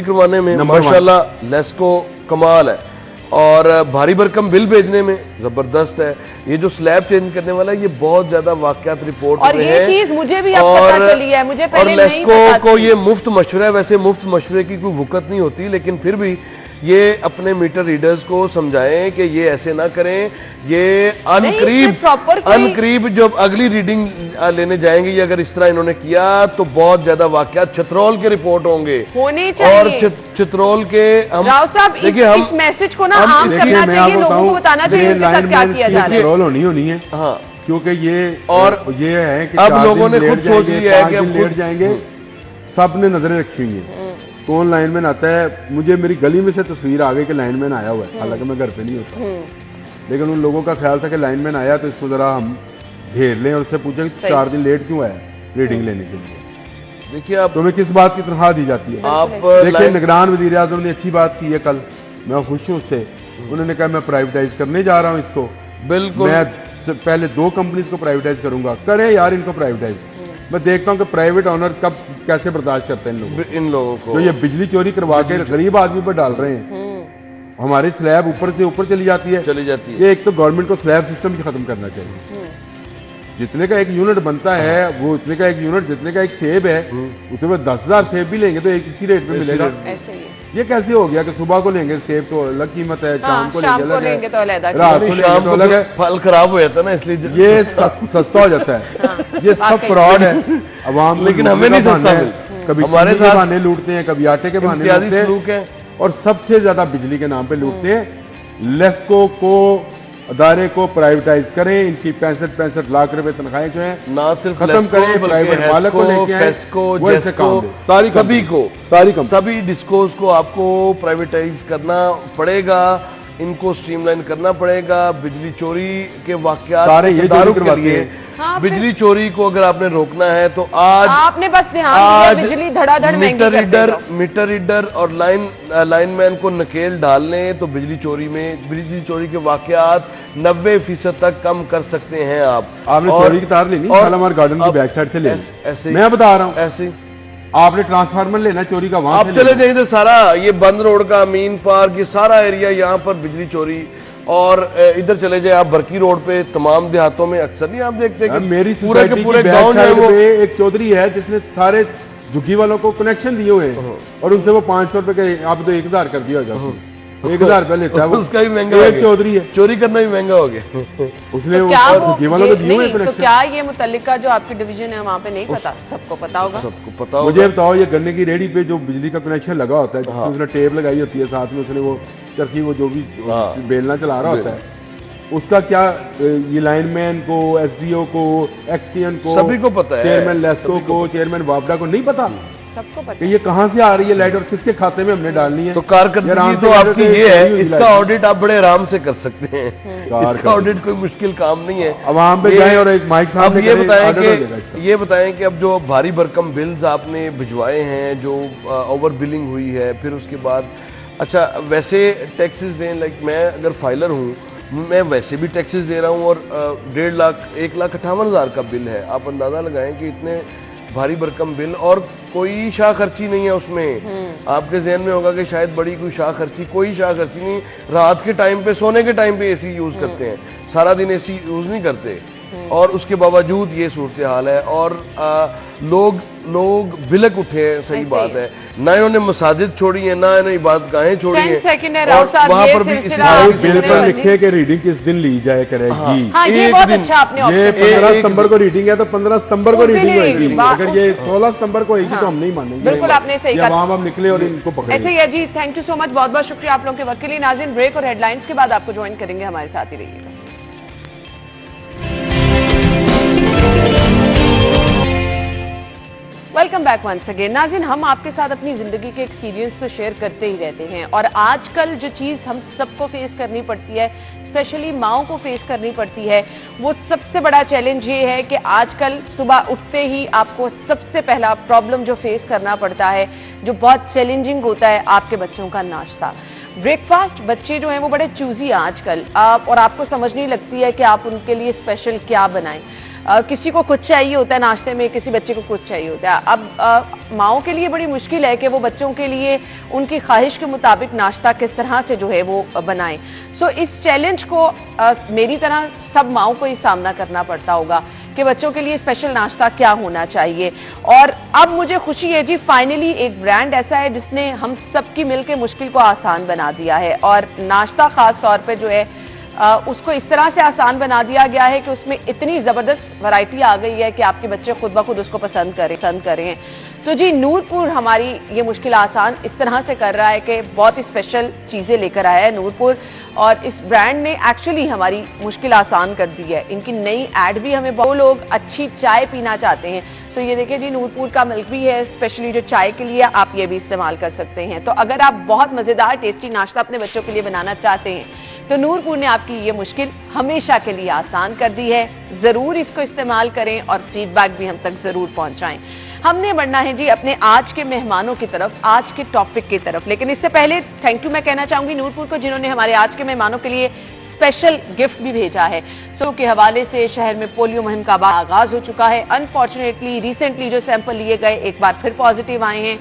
करवाने में नंबर वन। माशाल्लाह लेस्को कमाल है, और भारी भरकम बिल भेजने में जबरदस्त है। ये जो स्लैब चेंज करने वाला है, ये बहुत ज्यादा वाकयात रिपोर्ट और ये चीज मुझे भी अब पता चली है, मुझे पहले और नहीं पता लेस्को को थी। ये मुफ्त मशवरा है। वैसे मुफ्त मशवरे की कोई वुकत नहीं होती, लेकिन फिर भी ये अपने मीटर रीडर्स को समझाएं कि ये ऐसे ना करें। ये अनकरीब जब अगली रीडिंग लेने जाएंगे, ये अगर इस तरह इन्होंने किया तो बहुत ज्यादा वाकयात चित्रौल के रिपोर्ट होंगे होने चाहिए। और चित्रौल के हम राव साहब देखिए इस मैसेज को ना हम आम इसकी- करना मैं चाहिए, आपको लोगों को बताऊं, बताना चाहिए मेरे उनके साथ क्या लाइनमैन किया की जा रहा है। कंट्रोल होनी है। हाँ, क्योंकि ये और ये है कि अब 4 लोगों दिन ने खुद लेट सोच जाएंगे, लिया है 5 कि दिन अब लेट खुद- जाएंगे। सब ने नजरें रखी हुई हैं। कौन लाइनमैन आता है? मुझे मेरी गली में से तस्वीर आ गई कि लाइनमैन आया हुआ है, हालांकि मैं घर पे नहीं होता, लेकिन उन लोगों का ख्याल था कि लाइनमैन आया तो इसको जरा हम घेर लें और उससे पूछें कि 4 दिन लेट क्यों आया रीडिंग लेने के लिए। देखिए आप तुम्हें किस बात की तनख्वाह दी जाती है? आप देखिए लाइन- निगरान वजीर आजम ने अच्छी बात की है कल, मैं खुश हूँ उससे। उन्होंने कहा मैं प्राइवेटाइज करने जा रहा हूँ इसको, बिल्कुल मैं पहले 2 कंपनीज को प्राइवेटाइज करूंगा। करें यार इनको प्राइवेटाइज। मैं देखता हूँ कि प्राइवेट ऑनर कब कैसे बर्दाश्त करते हैं इन लोगों को। को जो ये बिजली चोरी करवा के गरीब आदमी पर डाल रहे हैं। हमारी स्लैब ऊपर से ऊपर चली जाती है। ये एक तो गवर्नमेंट को स्लैब सिस्टम ही खत्म करना चाहिए। जितने का एक यूनिट बनता है वो उतने का एक यूनिट, जितने का एक सेब है उसमें 10,000 सेब भी लेंगे तो एक इसी रेट पे मिलेगा। ऐसे ही है। ये कैसे हो गया कि सुबह को लेंगे सेब तो अलग कीमत है, शाम को शाम लेंगे को अलग है, लेंगे तो अलग है। रात को लेंगे तो अलग है। फल खराब हो जाता है ना, इसलिए ये सस्ता हो जाता है। ये सब फ्रॉड है। अवाम लेकिन हमें नहीं सस्ता है। कभी हमारे चीनी के साथ बहाने लूटते हैं, कभी आटे के बहाने इम्तियाजी लूटते हैं, सलूक है। और सबसे ज्यादा बिजली के नाम पे लूटते हैं। लेस्को को अदारे को प्राइवेटाइज करें। इनकी 65 लाख रुपए तनख्वाहें जो हैं ना सिर्फ खत्म लेस्को, करें, बल्कि प्राइवेट मालिक को हेस्को, लेके आए, फेस्को, वो इससे जेस्को, काम दे। सारी सभी कंपनी, को सारी कंपनी। सभी डिस्कोस को आपको प्राइवेटाइज करना पड़ेगा, इनको स्ट्रीमलाइन करना पड़ेगा। बिजली चोरी के वाकयात सारे ये तदारुक चोरी के करवाते लिए हैं। हाँ, बिजली चोरी को अगर आपने रोकना है तो आज आपने बस ध्यान दिया, बिजली धड़ाधड़ महंगी मीटर कर रीडर देगा। मीटर रीडर और लाइनमैन को नकेल डालने तो बिजली चोरी के वाकयात 90% तक कम कर सकते हैं आप। आपने और- चोरी की तार लेनी, और शालामार गार्डन की अब बैक साइड से ले ऐसे मैं बता रहा हूँ। ऐसे आपने ट्रांसफार्मर लेना चोरी का, वहां आप से चले लेना। जाइए, सारा ये बंद रोड का अमीन पार्क, ये सारा एरिया यहाँ पर बिजली चोरी। और इधर चले जाए आप बरकी रोड पे, तमाम देहातों में अक्सर नहीं आप देखते यार, कि मेरी पूरे के सोसाइटी पूरे की गांव बैक जो है साइड वो पे एक चौधरी है जिसने सारे झुग्गी वालों को कनेक्शन दिए हुए हैं और उनसे वो 500 रुपए के, आप तो 1,000 कर दिया जाता है। 1,000 रुपए लेता है वो। उसका भी महंगा हो एक गया। चौधरी है, चोरी करना भी महंगा हो गया। उसने तो क्या वो झुग्गी वालों को दिए हुए नहीं, तो कनेक्शन। क्या ये मुतल्लिका जो आपकी डिवीजन है वहाँ पे नहीं पता? सबको पता होगा। सबको पता मुझे होगा। बताओ, ये गन्ने की रेडी पे जो बिजली का कनेक्शन लगा होता है, जिसमें उसने टेप लगाई होती है, साथ में उसने वो चरखी, वो जो भी बेलना चला रहा होता है, उसका क्या ये लाइनमैन को, एसडीओ को, एक्सीएन को, सभी को पता है। चेयरमैन लेस्को को, चेयरमैन वापडा को नहीं पता? सबको पता कि ये कहाँ से आ रही है लाइट और किसके खाते में हमने डालनी है। तो कारकर्दगी तो आपकी ये है, इसका ऑडिट आप बड़े आराम से कर सकते हैं, इसका ऑडिट कोई मुश्किल काम नहीं है। अब वहां पे जाएं और एक माइक अब ये बताएं कि अब जो भारी भरकम बिल्स आपने भिजवाए हैं, जो ओवर बिलिंग हुई है, फिर उसके बाद अच्छा वैसे टैक्सेस दें, लाइक मैं अगर फाइलर हूँ, मैं वैसे भी टैक्सेस दे रहा हूँ और 1.5 लाख 1,58,000 का बिल है। आप अंदाज़ा लगाएं कि इतने भारी भरकम बिल और कोई शाह खर्ची नहीं है उसमें। आपके जहन में होगा कि शायद बड़ी कोई शाह खर्ची, कोई शाह खर्ची नहीं। रात के टाइम पे, सोने के टाइम पे एसी यूज़ करते हैं, सारा दिन एसी यूज़ नहीं करते, और उसके बावजूद ये सूरत हाल है। और लोग बिलक उठे हैं, सही बात है, ना इन्होंने मसाजिद छोड़ी है, ना इन्होंने इबादतगाहें छोड़ी हैं, और वहाँ पर भी बिल पर लिखे कि रीडिंग किस दिन ली जाए करेगी। हाँ, ये बहुत अच्छा आपने ऑप्शन ये 15 सितंबर को रीडिंग है तो 15 सितंबर को रीडिंग होगी। अगर ये 16 सितंबर को होगी तो हम नहीं मानेंगे। बिल्कुल आपने सही कहा। हम निकले और इनको पकड़े। ऐसे ही है जी। थैंक यू सो मच, बहुत बहुत शुक्रिया आप लोगों के वक्त के लिए। नाज़रीन, ब्रेक और हेडलाइंस के बाद आपको ज्वाइन करेंगे, हमारे साथ ही रहिएगा। Welcome back once again. नाज़रीन, हम आपके साथ अपनी ज़िंदगी के एक्सपीरियंस तो शेयर करते ही रहते हैं, और आजकल जो चीज़ हम सबको फेस करनी पड़ती है, स्पेशली माओं को फेस करनी पड़ती है, वो सबसे बड़ा चैलेंज ये है कि आजकल सुबह उठते ही आपको सबसे पहला प्रॉब्लम जो फेस करना पड़ता है, जो बहुत चैलेंजिंग होता है, आपके बच्चों का नाश्ता, ब्रेकफास्ट। बच्चे जो हैं वो बड़े चूजी हैं आजकल, और आपको समझ नहीं लगती है कि आप उनके लिए स्पेशल क्या बनाएं। किसी को कुछ चाहिए होता है नाश्ते में, किसी बच्चे को कुछ चाहिए होता है। अब माओं के लिए बड़ी मुश्किल है कि वो बच्चों के लिए उनकी ख्वाहिश के मुताबिक नाश्ता किस तरह से जो है वो बनाएं। सो इस चैलेंज को मेरी तरह सब माओं को ही सामना करना पड़ता होगा कि बच्चों के लिए स्पेशल नाश्ता क्या होना चाहिए। और अब मुझे खुशी है जी, फाइनली एक ब्रांड ऐसा है जिसने हम सबकी मिलकर मुश्किल को आसान बना दिया है, और नाश्ता खास तौर पे जो है उसको इस तरह से आसान बना दिया गया है कि उसमें इतनी ज़बरदस्त वैरायटी आ गई है कि आपके बच्चे खुद ब खुद उसको पसंद करें। तो जी, नूरपुर हमारी ये मुश्किल आसान इस तरह से कर रहा है कि बहुत ही स्पेशल चीज़ें लेकर आया है नूरपुर, और इस ब्रांड ने एक्चुअली हमारी मुश्किल आसान कर दी है। इनकी नई ऐड भी हमें, बहुत लोग अच्छी चाय पीना चाहते हैं, तो ये देखिए जी, नूरपुर का मिल्क भी है स्पेशली जो चाय के लिए, आप ये भी इस्तेमाल कर सकते हैं। तो अगर आप बहुत मज़ेदार टेस्टी नाश्ता अपने बच्चों के लिए बनाना चाहते हैं तो नूरपुर ने आपकी ये मुश्किल हमेशा के लिए आसान कर दी है। ज़रूर इसको इस्तेमाल करें और फीडबैक भी हम तक ज़रूर पहुंचाएं। हमने बढ़ना है जी अपने आज के मेहमानों की तरफ, आज के टॉपिक की तरफ, लेकिन इससे पहले थैंक यू मैं कहना चाहूंगी नूरपुर को, जिन्होंने हमारे आज के मेहमानों के लिए स्पेशल गिफ्ट भी भेजा है। सो के हवाले से शहर में पोलियो मुहिम का आगाज हो चुका है। अनफॉर्चुनेटली रिसेंटली जो सैंपल लिए गए एक बार फिर पॉजिटिव आए हैं।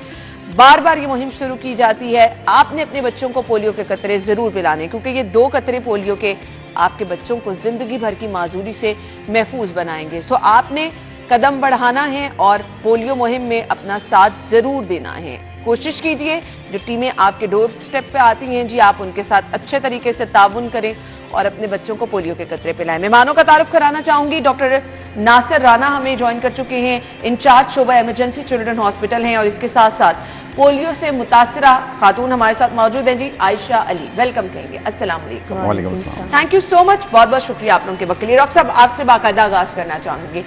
बार बार ये मुहिम शुरू की जाती है। आपने अपने बच्चों को पोलियो के कतरे जरूर पिलाने, क्योंकि ये 2 कतरे पोलियो के आपके बच्चों को जिंदगी भर की माजूरी से महफूज बनाएंगे। सो आपने कदम बढ़ाना है और पोलियो मुहिम में अपना साथ जरूर देना है। कोशिश कीजिए, जो टीमें आपके डोर स्टेप पे आती हैं जी, आप उनके साथ अच्छे तरीके से ताउन करें और अपने बच्चों को पोलियो के कतरे पिलाएं। मेहमानों का तारुफ कराना चाहूंगी, डॉक्टर नासिर राना हमें ज्वाइन कर चुके हैं, इंचार्ज शोबा इमरजेंसी चिल्ड्रन हॉस्पिटल हैं, और इसके साथ साथ पोलियो से मुतासरा खातून हमारे साथ मौजूद हैं जी, आयशा अली। वेलकम कहेंगे। अस्सलाम वालेकुम। थैंक यू सो मच, बहुत बहुत शुक्रिया आप लोगों के वक्त के लिए। डॉक्टर साहब, आपसे बाकायदा आगाज करना चाहूंगी,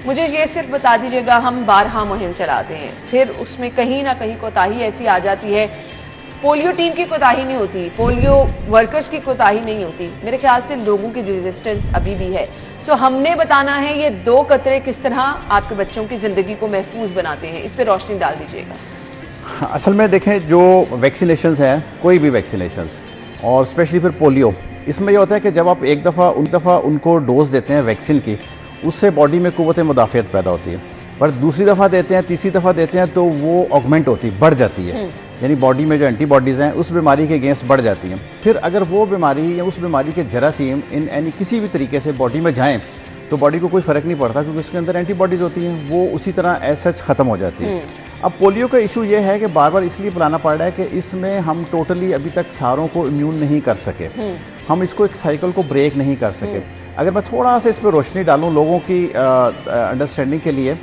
मुझे ये सिर्फ बता दीजिएगा, हम 12 मुहिम चलाते हैं, फिर उसमें कहीं ना कहीं कोताही ऐसी आ जाती है, पोलियो टीम की कोताही नहीं होती, पोलियो वर्कर्स की कोताही नहीं होती, मेरे ख्याल से लोगों की रेजिस्टेंस अभी भी है। सो हमने बताना है ये 2 कतरे किस तरह आपके बच्चों की जिंदगी को महफूज बनाते हैं, इस पर रोशनी डाल दीजिएगा। असल में देखें, जो वैक्सीनेशंस हैं, कोई भी वैक्सीनेशंस, और स्पेशली फिर पोलियो, इसमें यह होता है कि जब आप एक दफ़ा उनको डोज देते हैं वैक्सीन की, उससे बॉडी में कुव्वत मुदाफ़ियत पैदा होती है, पर दूसरी दफ़ा देते हैं, तीसरी दफ़ा देते हैं तो वो ऑगमेंट होती है, बढ़ जाती है, यानी बॉडी में जो एंटीबॉडीज़ हैं उस बीमारी के अगेंस्ट बढ़ जाती हैं। फिर अगर वो बीमारी या उस बीमारी के जरासीम इन यानी किसी भी तरीके से बॉडी में जाएँ तो बॉडी को कोई फ़र्क नहीं पड़ता, क्योंकि उसके अंदर एंटीबॉडीज़ होती हैं, वो उसी तरह एज सच ख़त्म हो जाती है। अब पोलियो का इशू ये है कि बार बार इसलिए बुलाना पड़ रहा है कि इसमें हम टोटली अभी तक सारों को इम्यून नहीं कर सके, हम इसको एक साइकिल को ब्रेक नहीं कर सके। अगर मैं थोड़ा सा इस पर रोशनी डालूं लोगों की अंडरस्टैंडिंग के लिए,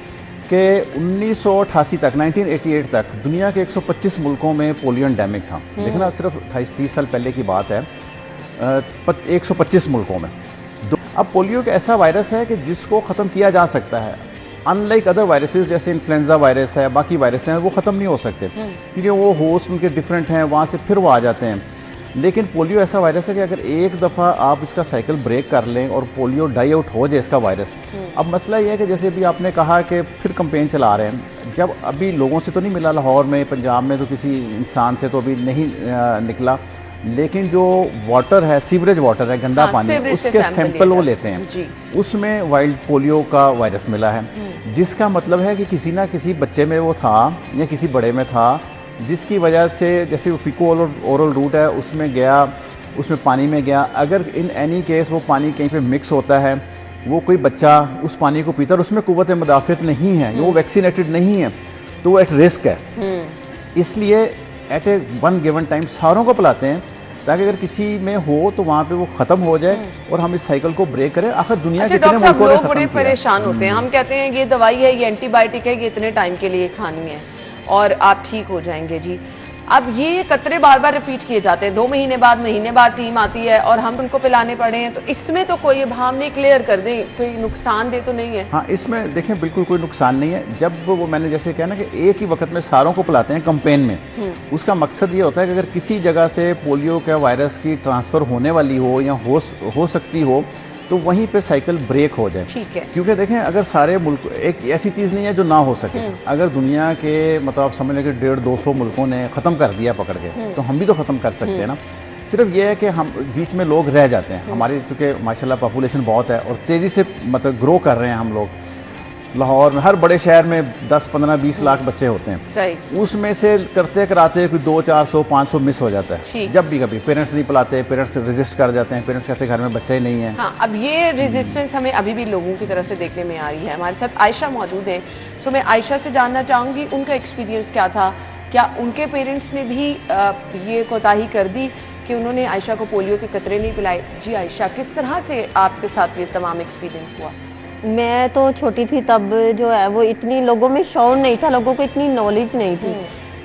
कि 1988 तक 1988 तक दुनिया के 125 मुल्कों में पोलियो एंडेमिक था। देखना, सिर्फ 28-30 साल पहले की बात है, 125 मुल्कों में। अब पोलियो एक ऐसा वायरस है कि जिसको ख़त्म किया जा सकता है, अनलाइक अदर वायरसेस जैसे इन्फ्लुएंजा वायरस है, बाकी वायरस हैं, वो ख़त्म नहीं हो सकते क्योंकि वो होस्ट उनके डिफरेंट हैं, वहाँ से फिर वो आ जाते हैं। लेकिन पोलियो ऐसा वायरस है कि अगर एक दफ़ा आप इसका साइकिल ब्रेक कर लें और पोलियो डाई आउट हो जाए इसका वायरस, अब मसला ये है कि जैसे भी आपने कहा कि फिर कंपेन चला रहे हैं, जब अभी लोगों से तो नहीं मिला, लाहौर में पंजाब में तो किसी इंसान से तो अभी नहीं निकला, लेकिन जो वाटर है, सीवरेज वाटर है, गंदा पानी, उसके सैंपल वो लेते हैं, उसमें वाइल्ड पोलियो का वायरस मिला है, जिसका मतलब है कि किसी ना किसी बच्चे में वो था या किसी बड़े में था, जिसकी वजह से जैसे वो फीको ओरल रूट है उसमें गया, उसमें पानी में गया। अगर इन एनी केस वो पानी कहीं पे मिक्स होता है, वो कोई बच्चा उस पानी को पीता है और उसमें कुव्वत मुदाफ़ियत नहीं है, वो वैक्सीनेटेड नहीं है, तो वो एट रिस्क है। इसलिए एट ए वन गिवन टाइम सारों को पिलाते हैं ताकि अगर किसी में हो तो वहाँ पे वो ख़त्म हो जाए और हम इस साइकिल को ब्रेक करें। आखिर दुनिया के डॉक्टर साहब लोग बड़े परेशान होते हैं, हम कहते हैं ये दवाई है, ये एंटीबायोटिक है, ये इतने टाइम के लिए खानी है और आप ठीक हो जाएंगे जी। अब ये कतरे बार बार रिपीट किए जाते हैं, 2 महीने बाद टीम आती है और हम उनको पिलाने पड़े हैं, तो इसमें तो कोई हम नहीं क्लियर कर दें, कोई नुकसान दे तो नहीं है? हाँ, इसमें देखें बिल्कुल कोई नुकसान नहीं है। जब वो मैंने जैसे कहा ना कि एक ही वक्त में सारों को पिलाते हैं कंपेन में, उसका मकसद ये होता है कि अगर किसी जगह से पोलियो का वायरस की ट्रांसफ़र होने वाली हो या हो सकती हो तो वहीं पे साइकिल ब्रेक हो जाए। ठीक है, क्योंकि देखें अगर सारे मुल्क, एक ऐसी चीज़ नहीं है जो ना हो सके, अगर दुनिया के मतलब आप समझ लें कि 150-200 मुल्कों ने ख़त्म कर दिया पकड़ के, तो हम भी तो ख़त्म कर सकते हैं ना। सिर्फ ये है कि हम बीच में लोग रह जाते हैं, हमारी चूँकि माशाल्लाह पॉपुलेशन बहुत है और तेज़ी से मतलब ग्रो कर रहे हैं हम लोग। लाहौर में हर बड़े शहर में 10, 15, 20 लाख बच्चे होते हैं, सही। उसमें से करते कराते कोई 200, 400, 500 मिस हो जाता है। जब भी कभी पेरेंट्स नहीं पिलाते, पेरेंट्स रेजिस्ट कर जाते हैं, पेरेंट्स कहते हैं घर में बच्चा ही नहीं है। हाँ, अब ये रेजिस्टेंस हमें अभी भी लोगों की तरफ से देखने में आ रही है। हमारे साथ आयशा मौजूद है, सो मैं आयशा से जानना चाहूँगी उनका एक्सपीरियंस क्या था, क्या उनके पेरेंट्स ने भी ये कोताही कर दी कि उन्होंने आयशा को पोलियो के कतरे नहीं पिलाए? जी आयशा, किस तरह से आपके साथ ये तमाम एक्सपीरियंस हुआ? मैं तो छोटी थी तब, जो है वो इतनी लोगों में शौर नहीं था, लोगों को इतनी नॉलेज नहीं थी,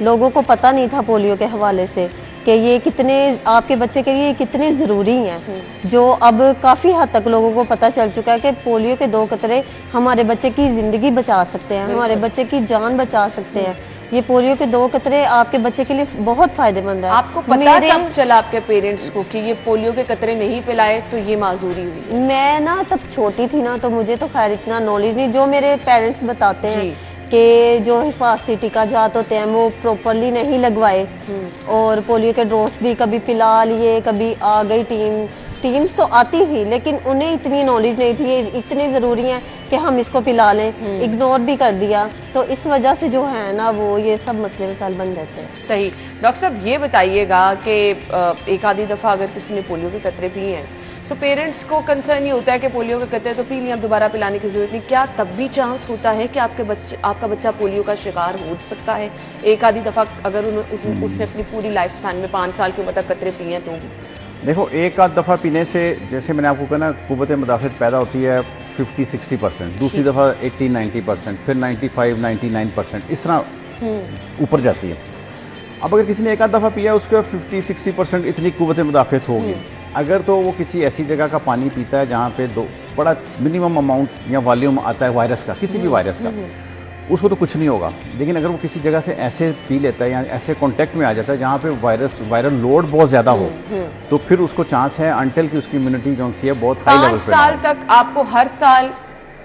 लोगों को पता नहीं था पोलियो के हवाले से कि ये कितने आपके बच्चे के लिए कितने ज़रूरी हैं, जो अब काफ़ी हद तक लोगों को पता चल चुका है कि पोलियो के 2 कतरे हमारे बच्चे की ज़िंदगी बचा सकते हैं, हमारे बच्चे की जान बचा सकते हैं। ये पोलियो के 2 कतरे आपके बच्चे के लिए बहुत फायदेमंद है। आपको पता कब चला आपके पेरेंट्स को कि ये पोलियो के कतरे नहीं पिलाए तो ये माजूरी हुई? मैं ना तब छोटी थी ना, तो मुझे तो खैर इतना नॉलेज नहीं, जो मेरे पेरेंट्स बताते हैं कि जो हिफाजती टीका जात होते हैं वो प्रॉपरली नहीं लगवाए और पोलियो के ड्रॉप्स भी कभी पिला लिए, कभी आ गई टीम्स तो आती थी, लेकिन उन्हें इतनी नॉलेज नहीं थी, इतनी ज़रूरी है कि हम इसको पिला लें, इग्नोर भी कर दिया, तो इस वजह से जो है ना वो ये सब मसले मसाइल बन जाते हैं। सही। डॉक्टर साहब ये बताइएगा कि एक आधी दफ़ा अगर किसी ने पोलियो के कतरे पिए हैं तो पेरेंट्स को कंसर्न ये होता है कि पोलियो के कतरे तो पी लिए, अब दोबारा पिलाने की जरूरत नहीं, क्या तब भी चांस होता है कि आपका बच्चा पोलियो का शिकार हो सकता है एक आधी दफ़ा अगर उसने अपनी पूरी लाइफ स्पैन में 5 साल के ऊपर तक कतरे पिए हैं? तो देखो, एक आध दफ़ा पीने से जैसे मैंने आपको कहा ना, कुव्वत मुदाफ़ियत पैदा होती है 50-60%, दूसरी दफ़ा 80-90%, फिर 95-99%, इस तरह ऊपर जाती है। अब अगर किसी ने एक आध दफ़ा पिया उसका 50-60% इतनी कुव्वत मुदाफ़ियत होगी। अगर तो वो किसी ऐसी जगह का पानी पीता है जहाँ पे बड़ा मिनिमम अमाउंट या वॉल्यूम आता है वायरस का, किसी भी वायरस का, उसको तो कुछ नहीं होगा। लेकिन अगर वो किसी जगह से ऐसे पी लेता है या ऐसे कांटेक्ट में आ जाता है जहाँ पे वायरल लोड बहुत ज़्यादा हो, तो फिर उसको चांस है अंटिल की उसकी इम्यूनिटी जो है बहुत हाई लेवल पे। 5 साल तक आपको हर साल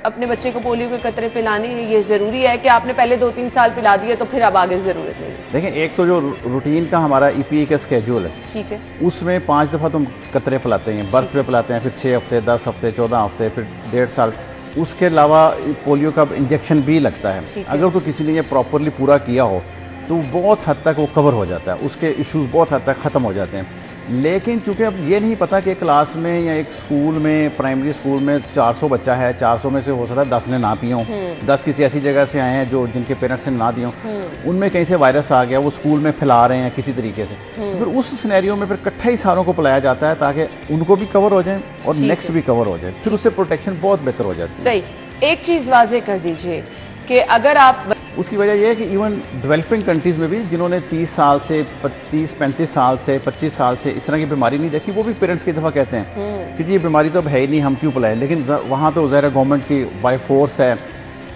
अपने बच्चे को पोलियो के कतरे पिलाने हैं, ये ज़रूरी है कि आपने पहले 2-3 साल पिला दिए तो फिर अब आगे ज़रूरत नहीं? देखें, एक तो जो रूटीन का हमारा EPA का स्केड्यूल है, ठीक है, उसमें 5 दफ़ा तुम कतरे पिलाते हैं, बर्थ पे पिलाते हैं, फिर 6 हफ्ते, 10 हफ्ते, 14 हफ्ते, फिर 1.5 साल। उसके अलावा पोलियो का इंजेक्शन भी लगता है। अगर तो किसी ने ये प्रॉपरली पूरा किया हो तो बहुत हद तक वो कवर हो जाता है, उसके इश्यूज बहुत हद तक ख़त्म हो जाते हैं। लेकिन चूंकि अब ये नहीं पता कि क्लास में या एक स्कूल में, प्राइमरी स्कूल में 400 बच्चा है, 400 में से हो सकता है 10 ने ना पियो, 10 किसी ऐसी जगह से आए हैं जो जिनके पेरेंट्स ने ना दियो, उनमें कहीं से वायरस आ गया, वो स्कूल में फैला रहे हैं किसी तरीके से, फिर उस सिनेरियो में फिर इकट्ठा ही सारों को पिलाया जाता है ताकि उनको भी कवर हो जाए और नेक्स्ट भी कवर हो जाए, फिर उससे प्रोटेक्शन बहुत बेहतर हो जाती है। सही। एक चीज़ वाजे कर दीजिए कि अगर आप, उसकी वजह यह है कि इवन डेवलपिंग कंट्रीज़ में भी जिन्होंने 30 साल से 35 साल से 25 साल से इस तरह की बीमारी नहीं देखी, वो भी पेरेंट्स की दफ़ा कहते हैं कि जी ये बीमारी तो अब है ही नहीं, हम क्यों पिलाएं। लेकिन वहाँ तो ज़ाहिर गवर्नमेंट की बाय फोर्स है,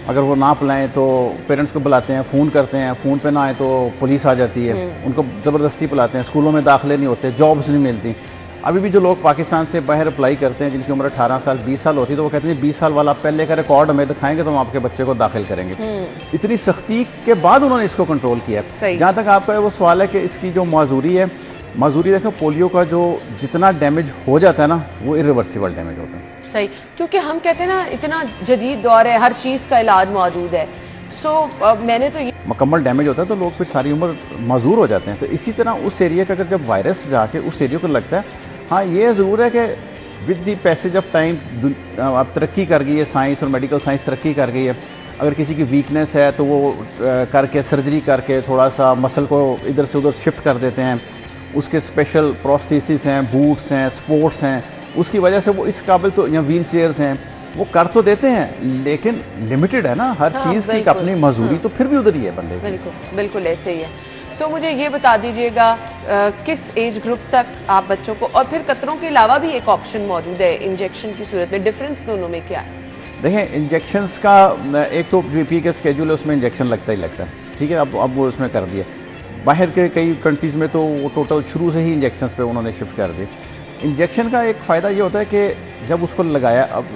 अगर वो ना पिलाएं तो पेरेंट्स को बुलाते हैं, फ़ोन करते हैं, फ़ोन पे ना आए तो पुलिस आ जाती है, उनको ज़बरदस्ती पिलाते हैं, स्कूलों में दाखिले नहीं होते, जॉब्स नहीं मिलती। अभी भी जो लोग पाकिस्तान से बाहर अप्लाई करते हैं जिनकी उम्र 18 साल 20 साल होती है, तो वो कहते हैं 20 साल वाला पहले का रिकॉर्ड हमें दिखाएंगे तो हम आपके बच्चे को दाखिल करेंगे। इतनी सख्ती के बाद उन्होंने इसको कंट्रोल किया। जहाँ तक आपका वो सवाल है कि इसकी जो माजूरी है, माजूरी देखो, पोलियो का जो जितना डैमेज हो जाता है ना, वो इरिवर्सिबल डैमेज होता है। सही, क्योंकि हम कहते हैं ना इतना जदीद दौर है, हर चीज़ का इलाज मौजूद है। मैंने तो ये मुकम्मल डैमेज होता है तो लोग फिर सारी उम्र माजूर हो जाते हैं। तो इसी तरह उस एरिया का अगर जब वायरस जाके उस एरिया को लगता है, हाँ ये ज़रूर है कि with the passage of time अब तरक्की कर गई है, साइंस और मेडिकल साइंस तरक्की कर गई है। अगर किसी की वीकनेस है तो वो करके सर्जरी करके थोड़ा सा मसल को इधर से उधर शिफ्ट कर देते हैं, उसके स्पेशल प्रोस्थेसिस हैं, बूट्स हैं, स्पोर्ट्स हैं, उसकी वजह से वो इस काबिल तो, या व्हील चेयर्स हैं, वो कर तो देते हैं लेकिन लिमिटेड है ना हर चीज़ की अपनी मजदूरी, तो फिर भी उधर ही है बंदे की। बिल्कुल बिल्कुल ऐसे ही है। मुझे ये बता दीजिएगा किस एज ग्रुप तक आप बच्चों को, और फिर कतरों के अलावा भी एक ऑप्शन मौजूद है इंजेक्शन की सूरत में, डिफरेंस दोनों में क्या है? देखें, इंजेक्शंस का एक तो जो पी का स्केड्यूल है उसमें इंजेक्शन लगता ही लगता है, ठीक है। अब वो उसमें कर दिया। बाहर के कई कंट्रीज़ में तो वो टोटल शुरू से ही इंजेक्शंस पे उन्होंने शिफ्ट कर दिए। इंजेक्शन का एक फ़ायदा ये होता है कि जब उसको लगाया, अब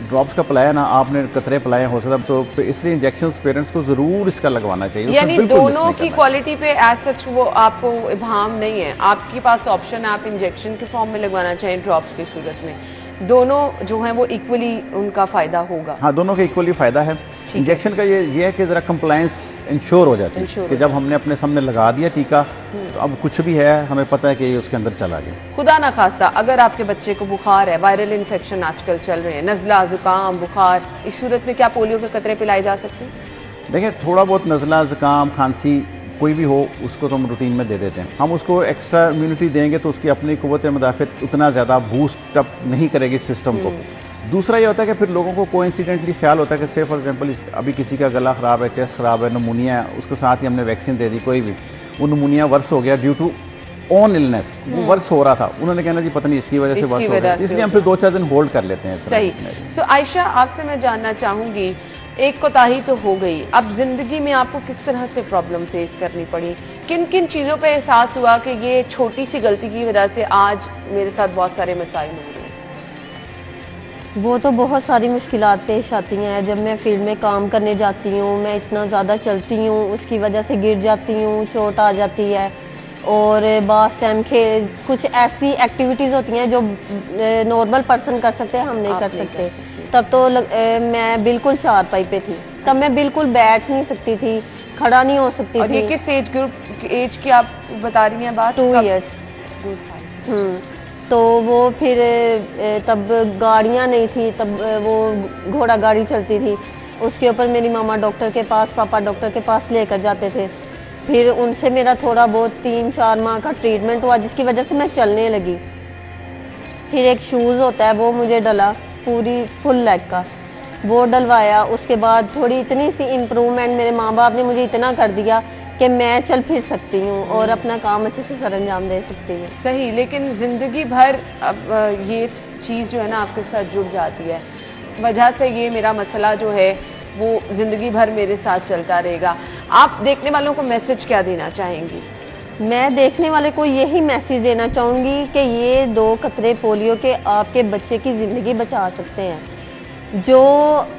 ड्रॉप्स का पिलाया ना आपने, कतरे पिलाए हो सकता, तो इसलिए इंजेक्शंस पेरेंट्स को ज़रूर इसका लगवाना चाहिए। यानी दोनों की क्वालिटी पे एज सच वो आपको इबाम नहीं है, आपके पास ऑप्शन है, आप इंजेक्शन के फॉर्म में लगवाना चाहें ड्रॉप्स की सूरत में, दोनों जो हैं वो इक्वली उनका फ़ायदा होगा। हाँ, दोनों का इक्वली फ़ायदा है। इंजेक्शन का ये है कि ज़रा कंप्लायंस इंश्योर हो जाती है कि जब हमने अपने सामने लगा दिया टीका तो अब कुछ भी है हमें पता है कि ये उसके अंदर चला गया। खुदा ना खास्ता अगर आपके बच्चे को बुखार है, वायरल इन्फेक्शन आजकल चल रहे हैं, नज़ला, जुकाम, बुखार, इस सूरत में क्या पोलियो के कतरे पिलाए जा सकते हैं? देखिए, थोड़ा बहुत नज़ला, जुकाम, खांसी कोई भी हो उसको तो हम रूटीन में दे देते हैं। हम उसको एक्स्ट्रा इम्यूनिटी देंगे तो उसकी अपनी क़ुव्वत मुदाफ़त उतना ज़्यादा बूस्ट अप नहीं करेगी सिस्टम को। दूसरा ये होता है कि फिर लोगों को कोइंसिडेंटली ख्याल होता है कि से फॉर एग्जांपल अभी किसी का गला ख़राब है, चेस्ट ख़राब है, नमूनिया है, उसके साथ ही हमने वैक्सीन दे दी, कोई भी वो नमूनिया वर्स हो गया ड्यू टू ऑन इलनेस, वो वर्स हो रहा था, उन्होंने कहना जी पता नहीं इसकी वजह से वर्स हो गया, इसलिए हम फिर 2-4 दिन होल्ड कर लेते हैं। सही। आयशा, आपसे मैं जानना चाहूँगी, एक कोताही तो हो गई, अब ज़िंदगी में आपको किस तरह से प्रॉब्लम फेस करनी पड़ी, किन किन चीज़ों पे एहसास हुआ कि ये छोटी सी गलती की वजह से आज मेरे साथ बहुत सारे मसाइल हो रहे हैं? वो तो बहुत सारी मुश्किलात पेश आती हैं। जब मैं फील्ड में काम करने जाती हूँ, मैं इतना ज़्यादा चलती हूँ, उसकी वजह से गिर जाती हूँ, चोट आ जाती है, और बास टाइम कुछ ऐसी एक्टिविटीज़ होती हैं जो नॉर्मल पर्सन कर सकते हैं, हम नहीं कर सकते। तब तो मैं बिल्कुल चारपाई पे थी, तब मैं बिल्कुल बैठ नहीं सकती थी, खड़ा नहीं हो सकती और थी। ये किस एज ग्रुप एज की आप बता रही हैं बात? 2 इयर्स। तो वो फिर तब गाड़ियाँ नहीं थी, तब वो घोड़ा गाड़ी चलती थी, उसके ऊपर मेरी मामा डॉक्टर के पास, पापा डॉक्टर के पास लेकर जाते थे। फिर उनसे मेरा थोड़ा बहुत 3-4 माह का ट्रीटमेंट हुआ, जिसकी वजह से मैं चलने लगी। फिर एक शूज़ होता है वो मुझे डला, पूरी फुल लेग का, वो डलवाया। उसके बाद थोड़ी इतनी सी इम्प्रूवमेंट मेरे माँ बाप ने मुझे इतना कर दिया कि मैं चल फिर सकती हूँ और अपना काम अच्छे से सरअंजाम दे सकती हूँ। सही, लेकिन ज़िंदगी भर अब ये चीज़ जो है ना आपके साथ जुड़ जाती है, वजह से ये मेरा मसला जो है वो ज़िंदगी भर मेरे साथ चलता रहेगा। आप देखने वालों को मैसेज क्या देना चाहेंगी? मैं देखने वाले को यही मैसेज देना चाहूँगी कि ये 2 कतरे पोलियो के आपके बच्चे की ज़िंदगी बचा सकते हैं। जो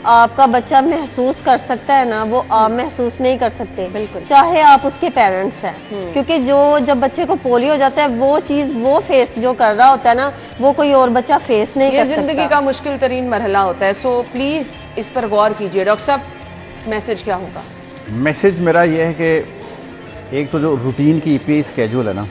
आपका बच्चा महसूस कर सकता है ना, वो आप महसूस नहीं कर सकते, बिल्कुल, चाहे आप उसके पेरेंट्स हैं। क्योंकि जब बच्चे को पोलियो हो जाता है, वो चीज़ वो फेस जो कर रहा होता है ना, वो कोई और बच्चा फेस नहीं कर सकता। ये जिंदगी का मुश्किल तरीन मरहला होता है। सो प्लीज़ इस पर गौर कीजिए। डॉक्टर साहब, मैसेज क्या होगा? मैसेज मेरा ये है कि एक तो जो रूटीन की EPI स्केड्यूल है ना,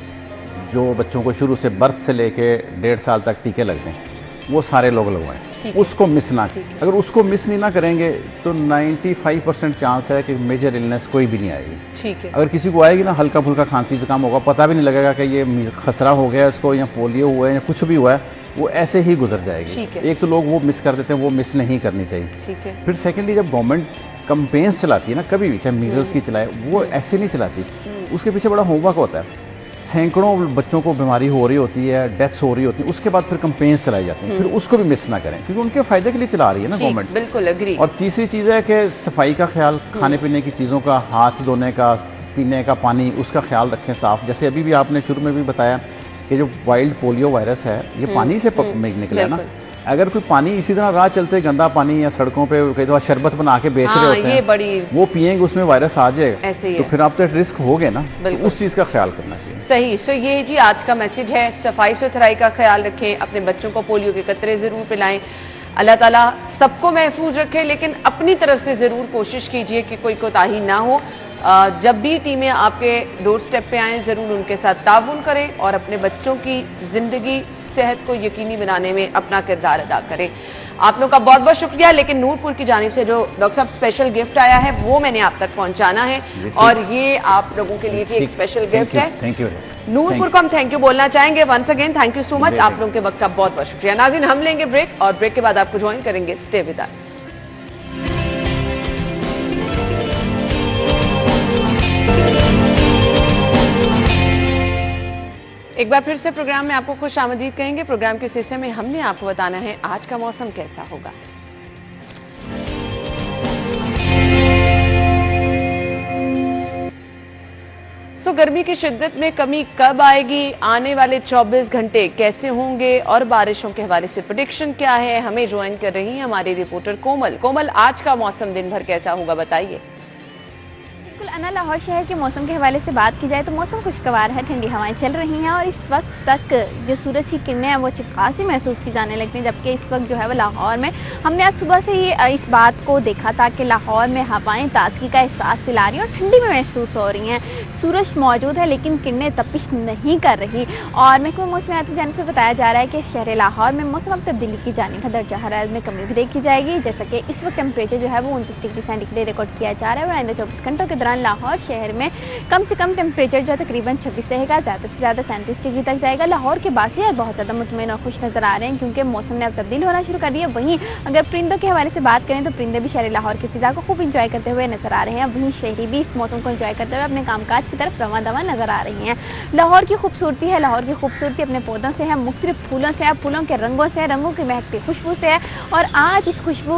जो बच्चों को शुरू से बर्थ से लेके 1.5 साल तक टीके लगते हैं, वो सारे लोग लगवाएं, उसको मिस ना करें। अगर उसको मिस नहीं ना करेंगे तो 95% चांस है कि मेजर इलनेस कोई भी नहीं आएगी। ठीक है। अगर किसी को आएगी ना, हल्का फुल्का खांसी जुकाम होगा, पता भी नहीं लगेगा कि ये खसरा हो गया इसको, या पोलियो हुआ है, या कुछ भी हुआ है, वो ऐसे ही गुजर जाएगी। एक तो लोग वो मिस कर देते हैं, वो मिस नहीं करनी चाहिए। ठीक है। फिर सेकेंडली, जब गवर्नमेंट कैंपेन्स चलाती है ना, कभी भी चाहे मीजल्स की चलाए, वो ऐसे नहीं चलाती, उसके पीछे बड़ा होमवर्क होता है। सैकड़ों बच्चों को बीमारी हो रही होती है, डेथ्स हो रही होती है, उसके बाद फिर कंपेन्स चलाई जाती हैं, फिर उसको भी मिस ना करें क्योंकि उनके फ़ायदे के लिए चला रही है ना गवर्नमेंट। बिल्कुल एग्री। और तीसरी चीज़ है कि सफाई का ख्याल, खाने पीने की चीज़ों का, हाथ धोने का, पीने का पानी, उसका ख्याल रखें साफ़। जैसे अभी भी आपने शुरू में भी बताया कि जो वाइल्ड पोलियो वायरस है ये पानी से निकला है ना। अगर कोई पानी इसी तरह राह चलते गंदा पानी या सड़कों पे कई दफा शरबत बना के बेच रहे होते हैं, वो पिएंगे उसमें वायरस आ जाएगा, तो फिर आप तो रिस्क हो गए ना, तो उस चीज़ का ख्याल करना चाहिए। सही। सो ये जी आज का मैसेज है, सफाई सुथराई का ख्याल रखें, अपने बच्चों को पोलियो के कतरे ज़रूर पिलाएं। अल्लाह ताला सबको महफूज रखे, लेकिन अपनी तरफ से ज़रूर कोशिश कीजिए कि कोई कोताही ना हो। जब भी टीमें आपके डोर स्टेप पे आएँ ज़रूर उनके साथ ताउन करें और अपने बच्चों की ज़िंदगी सेहत को यकीनी बनाने में अपना किरदार अदा करें। आप लोग का बहुत बहुत शुक्रिया। लेकिन नूरपुर की जानिब से जो डॉक्टर साहब स्पेशल गिफ्ट आया है वो मैंने आप तक पहुंचाना है, और ये आप लोगों के लिए जी एक स्पेशल गिफ्ट है। Thank you. नूरपुर को हम थैंक यू बोलना चाहेंगे। Once again thank you so much. आप लोगों के वक्त का बहुत बहुत शुक्रिया। नाज़रीन, हम लेंगे ब्रेक और ब्रेक के बाद आपको ज्वाइन करेंगे। Stay with us. एक बार फिर से प्रोग्राम में आपको खुश आमदीद कहेंगे। प्रोग्राम के इस हिस्से में हमने आपको बताना है आज का मौसम कैसा होगा। सो गर्मी की शिद्दत में कमी कब आएगी, आने वाले 24 घंटे कैसे होंगे और बारिशों के हवाले से प्रेडिक्शन क्या है, हमें ज्वाइन कर रही हैं हमारी रिपोर्टर कोमल। कोमल, आज का मौसम दिन भर कैसा होगा बताइए। अना, लाहौर शहर के मौसम के हवाले से बात की जाए तो मौसम खुशगवार है, ठंडी हवाएं चल रही हैं और इस वक्त तक जो सूरज की किरणें हैं वो अच्छी खासी महसूस की जाने लगती हैं। जबकि इस वक्त जो है वो लाहौर में हमने आज सुबह से ही इस बात को देखा था कि लाहौर में हवाएं ताजगी का एहसास दिला रही हैं और ठंडी में महसूस हो रही हैं। सूरज मौजूद है लेकिन किरणें तपिश नहीं कर रही। और महकमा मौसमियात की जानिब से बताया जा रहा है कि शहर लाहौर में मौसम तब्दीली की जानिब है, दर्जा हरारत में कमी भी देखी जाएगी। जैसा कि इस वक्त टेम्परेचर जो है वो 29 डिग्री सेंटीग्रेड रिकॉर्ड किया जा रहा है और आइंदा 24 घंटों के दौरान लाहौर शहर में कम से कम टेम्परेचर जो तकरीबन 26 रहेगा, ज़्यादा से ज़्यादा 37 डिग्री तक जाएगा। लाहौर के बासियात बहुत ज़्यादा मुतमईन और खुश नज़र आ रहे हैं क्योंकि मौसम ने अब तब्दील होना शुरू कर दिया। वहीं अगर परिंदों के हवाले से बात करें तो परिंदे भी शहर लाहौर की फिजा को खूब इंजॉय करते हुए नजर आ रहे हैं। वहीं शहरी भी इस मौसम को इंजॉय करते हुए अपने कामकाज की तरफ रवां दवा नजर आ रही हैं। लाहौर की खूबसूरती है, लाहौर की खूबसूरती अपने पौधों से है, मुख्तलिफ फूलों से है, फूलों के रंगों से है, रंगों की महकती खुशबू से है। और आज इस खुशबू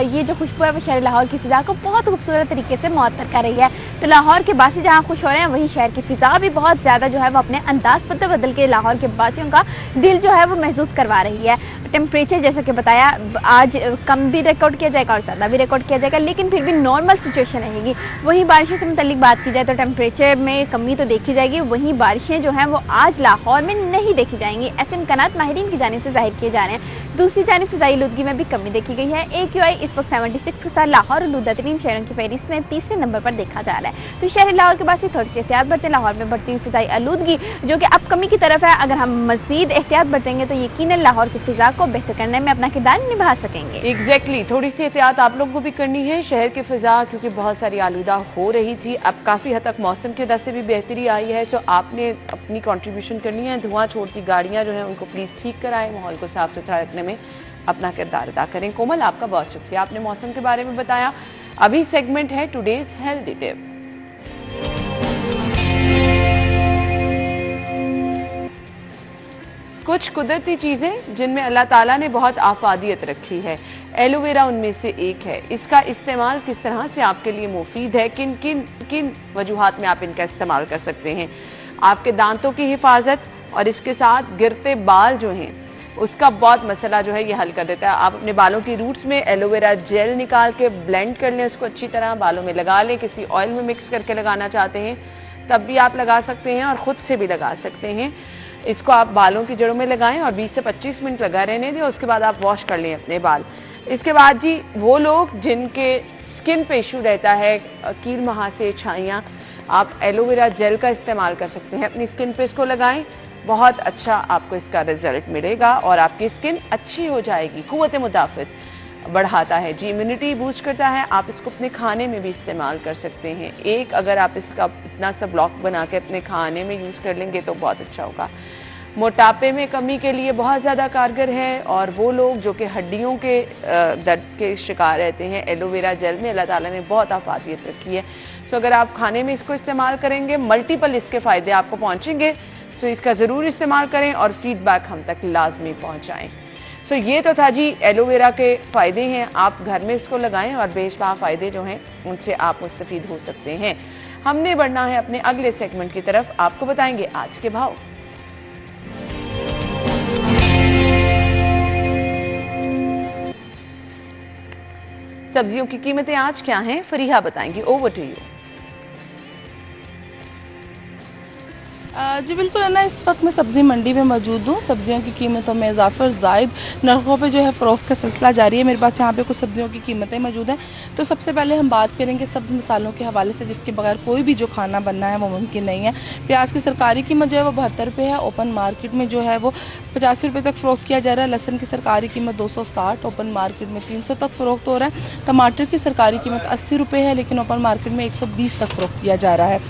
ये जो खुशबू है वो शहर लाहौर की फिजा को बहुत खूबसूरत तरीके से मुअत्तर कर रही है। तो लाहौर के बासी जहाँ खुश हो रहे हैं वहीं शहर की फिजा भी बहुत ज़्यादा जो है वो अपने अंदाज बदल के लाहौर के बासियों का दिल जो है वो महसूस करवा रही है। टेम्परेचर जैसा कि बताया आज कम भी रिकॉर्ड किया जाएगा और ज़्यादा भी रिकॉर्ड किया जाएगा, लेकिन फिर भी नॉर्मल सिचुएशन रहेगी। वहीं बारिशों से मुतल्लिक बात की जाए तो टेम्परेचर में कमी तो देखी जाएगी, वहीं बारिशें जो हैं वो आज लाहौर में नहीं देखी जाएंगी, ऐसे इम्कानात माहिरीन की जानिब से जाहिर किए जा रहे हैं। दूसरी जानिब फिजाई आलूदगी में भी कमी देखी गई है। AQI इस वक्त 76 के साथ लाहौर आलूदा तरीन शहरों की फहरिस्त में तीसरे नंबर पर देखा जा रहा है। तो शहर लाहौर के बाद से थोड़ी सी एहतियात बरतें। लाहौर में बढ़ती हुई फिजाई आलूदगी जो कि अब कमी की तरफ है, अगर हम मजीद एहतियात बरतेंगे तो यकीनन लाहौर की फिजा को बेहतर करने में अपना किरदार निभा सकेंगे। एग्जैक्टली, थोड़ी सी एहतियात आप लोगों को भी करनी है। शहर की फिजा क्योंकि बहुत सारी आलूदा हो रही थी, अब काफ़ी हद तक मौसम की वजह से भी बेहतरी आई है। सो आपने अपनी कंट्रीब्यूशन करनी है। धुआं छोड़ती गाड़ियाँ जो हैं उनको प्लीज़ ठीक कराएं, माहौल को साफ सुथरा रखने में अपना किरदार अदा करें। कोमल, आपका बहुत शुक्रिया, आपने मौसम के बारे में बताया। अभी सेगमेंट है टुडेज हेल्दी टिप। कुछ कुदरती चीज़ें जिनमें अल्लाह ताला ने बहुत आफादियत रखी है, एलोवेरा उनमें से एक है। इसका इस्तेमाल किस तरह से आपके लिए मुफीद है, किन किन किन वजूहात में आप इनका इस्तेमाल कर सकते हैं। आपके दांतों की हिफाजत और इसके साथ गिरते बाल जो हैं उसका बहुत मसला जो है ये हल कर देता है। आप अपने बालों की रूट्स में एलोवेरा जेल निकाल के ब्लेंड कर लें, उसको अच्छी तरह बालों में लगा लें। किसी ऑयल में मिक्स करके लगाना चाहते हैं तब भी आप लगा सकते हैं और ख़ुद से भी लगा सकते हैं। इसको आप बालों की जड़ों में लगाएं और 20 से 25 मिनट लगा रहने दें। उसके बाद आप वॉश कर लें अपने बाल। इसके बाद जी वो लोग जिनके स्किन पे इशू रहता है, कील महासे, छाइयाँ, आप एलोवेरा जेल का इस्तेमाल कर सकते हैं। अपनी स्किन पे इसको लगाएं, बहुत अच्छा आपको इसका रिजल्ट मिलेगा और आपकी स्किन अच्छी हो जाएगी। क़ुव्वत मुदाफ़त बढ़ाता है जी, इम्यूनिटी बूस्ट करता है। आप इसको अपने खाने में भी इस्तेमाल कर सकते हैं। एक अगर आप इसका इतना सा ब्लॉक बना के अपने खाने में यूज़ कर लेंगे तो बहुत अच्छा होगा। मोटापे में कमी के लिए बहुत ज़्यादा कारगर है। और वो लोग जो कि हड्डियों के दर्द के शिकार रहते हैं, एलोवेरा जेल में अल्लाह ताला ने बहुत आफादियत रखी है। सो अगर आप खाने में इसको इस्तेमाल करेंगे, मल्टीपल इसके फ़ायदे आपको पहुँचेंगे। सो इसका ज़रूर इस्तेमाल करें और फीडबैक हम तक लाजमी पहुँचाएँ। सो ये तो था जी एलोवेरा के फ़ायदे हैं, आप घर में इसको लगाएं और बेशबहा फ़ायदे जो हैं उनसे आप मुस्तफ़ीद हो सकते हैं। हमने बढ़ना है अपने अगले सेगमेंट की तरफ, आपको बताएंगे आज के भाव। सब्जियों की कीमतें आज क्या हैं, फरीहा बताएंगी। Over to you. जी बिल्कुल है ना, इस वक्त मैं सब्ज़ी मंडी में मौजूद हूँ। सब्जियों की कीमतों में इजाफा और ज़ायद नरखों पे जो है फ़रोख्त का सिलसिला जारी है। मेरे पास यहाँ पे कुछ सब्जियों की कीमतें मौजूद हैं। तो सबसे पहले हम बात करेंगे सब्ज़ मसालों के हवाले से, जिसके बगैर कोई भी जो खाना बनना है वो मुमकिन नहीं है। प्याज की सरकारी कीमत जो है वो 72 रुपये है, ओपन मार्केट में जो है वो 85 रुपये तक फ़रोख्त किया जा रहा है। लहसुन की सरकारी कीमत 260, ओपन मार्केट में 300 तक फ़रोख्त हो रहा है। टमाटर की सरकारी कीमत 80 रुपये है, लेकिन ओपन मार्केट में 120 तक फ़रोख्त किया जा रहा है।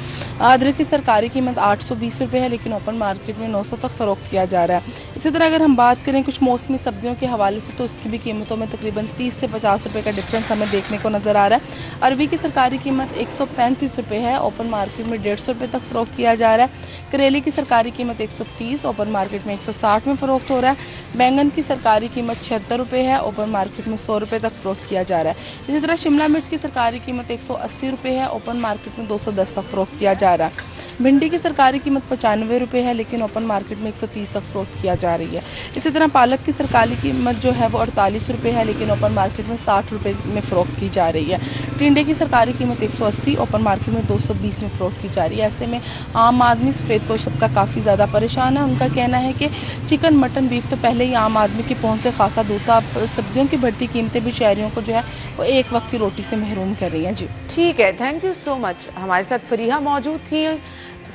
अदरक की सरकारी कीमत 820 रुपये है, लेकिन ओपन मार्केट में 900 तक फ़रोख्त किया जा रहा है। इसी तरह अगर हम बात करें कुछ मौसमी सब्जियों के हवाले से, तो उसकी भी कीमतों में तकरीबन 30 से 50 रुपये का डिफरेंस हमें देखने को नज़र आ रहा है। अरबी की सरकारी कीमत 135 रुपये है, ओपन मार्केट में 150 रुपये तक फ़रोख्त किया जा रहा है। करेले की सरकारी कीमत 130, ओपन मार्केट में 160 में फ़रोख्त हो रहा है। बैंगन की सरकारी कीमत 76 रुपये है, ओपन मार्केट में 100 रुपये तक फ़रोख्त किया जा रहा है। इसी तरह शिमला मिर्च की सरकारी कीमत 180 रुपये है, ओपन मार्केट में 210 तक फ़रोख्त किया जा रहा है। भिंडी की सरकारी कीमत 95 रुपये है, लेकिन ओपन मार्केट में 130 तक फ़रोख्त किया जा रही है। इसी तरह पालक की सरकारी कीमत जो है वो 48 रुपये है, लेकिन ओपन मार्केट में 60 रुपये में फ़रोख्त की जा रही है। टिंडे की सरकारी कीमत 180, ओपन मार्केट में 220 में फ़रोख्त की जा रही है। ऐसे में आम आदमी सफ़ेदपोश सबका काफ़ी ज़्यादा परेशान है। उनका कहना है कि चिकन मटन बीफ तो पहले ही आम आदमी की पहुँच से खासा दूर था, अब सब्जियों की बढ़ती कीमतें भी शहरियों को जो है वो एक वक्त की रोटी से महरूम कर रही हैं। जी ठीक है, थैंक यू सो मच। हमारे साथ फरीहा मौजूद थी।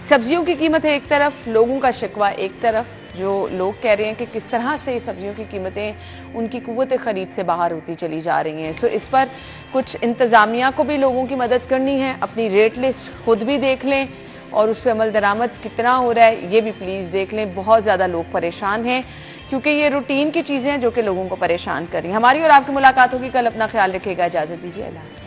सब्जियों की कीमतें एक तरफ, लोगों का शिकवा एक तरफ, जो लोग कह रहे हैं कि किस तरह से सब्जियों की कीमतें उनकी कुव्वत ख़रीद से बाहर होती चली जा रही हैं। सो इस पर कुछ इंतज़ामिया को भी लोगों की मदद करनी है। अपनी रेट लिस्ट खुद भी देख लें और उस पर अमल दरामद कितना हो रहा है ये भी प्लीज़ देख लें। बहुत ज़्यादा लोग परेशान हैं क्योंकि ये रूटीन की चीज़ें हैं जो कि लोगों को परेशान कर रही हैं। हमारी और आपकी मुलाकात होगी कल। अपना ख्याल रखिएगा, इजाज़त दीजिए, अल्लाह।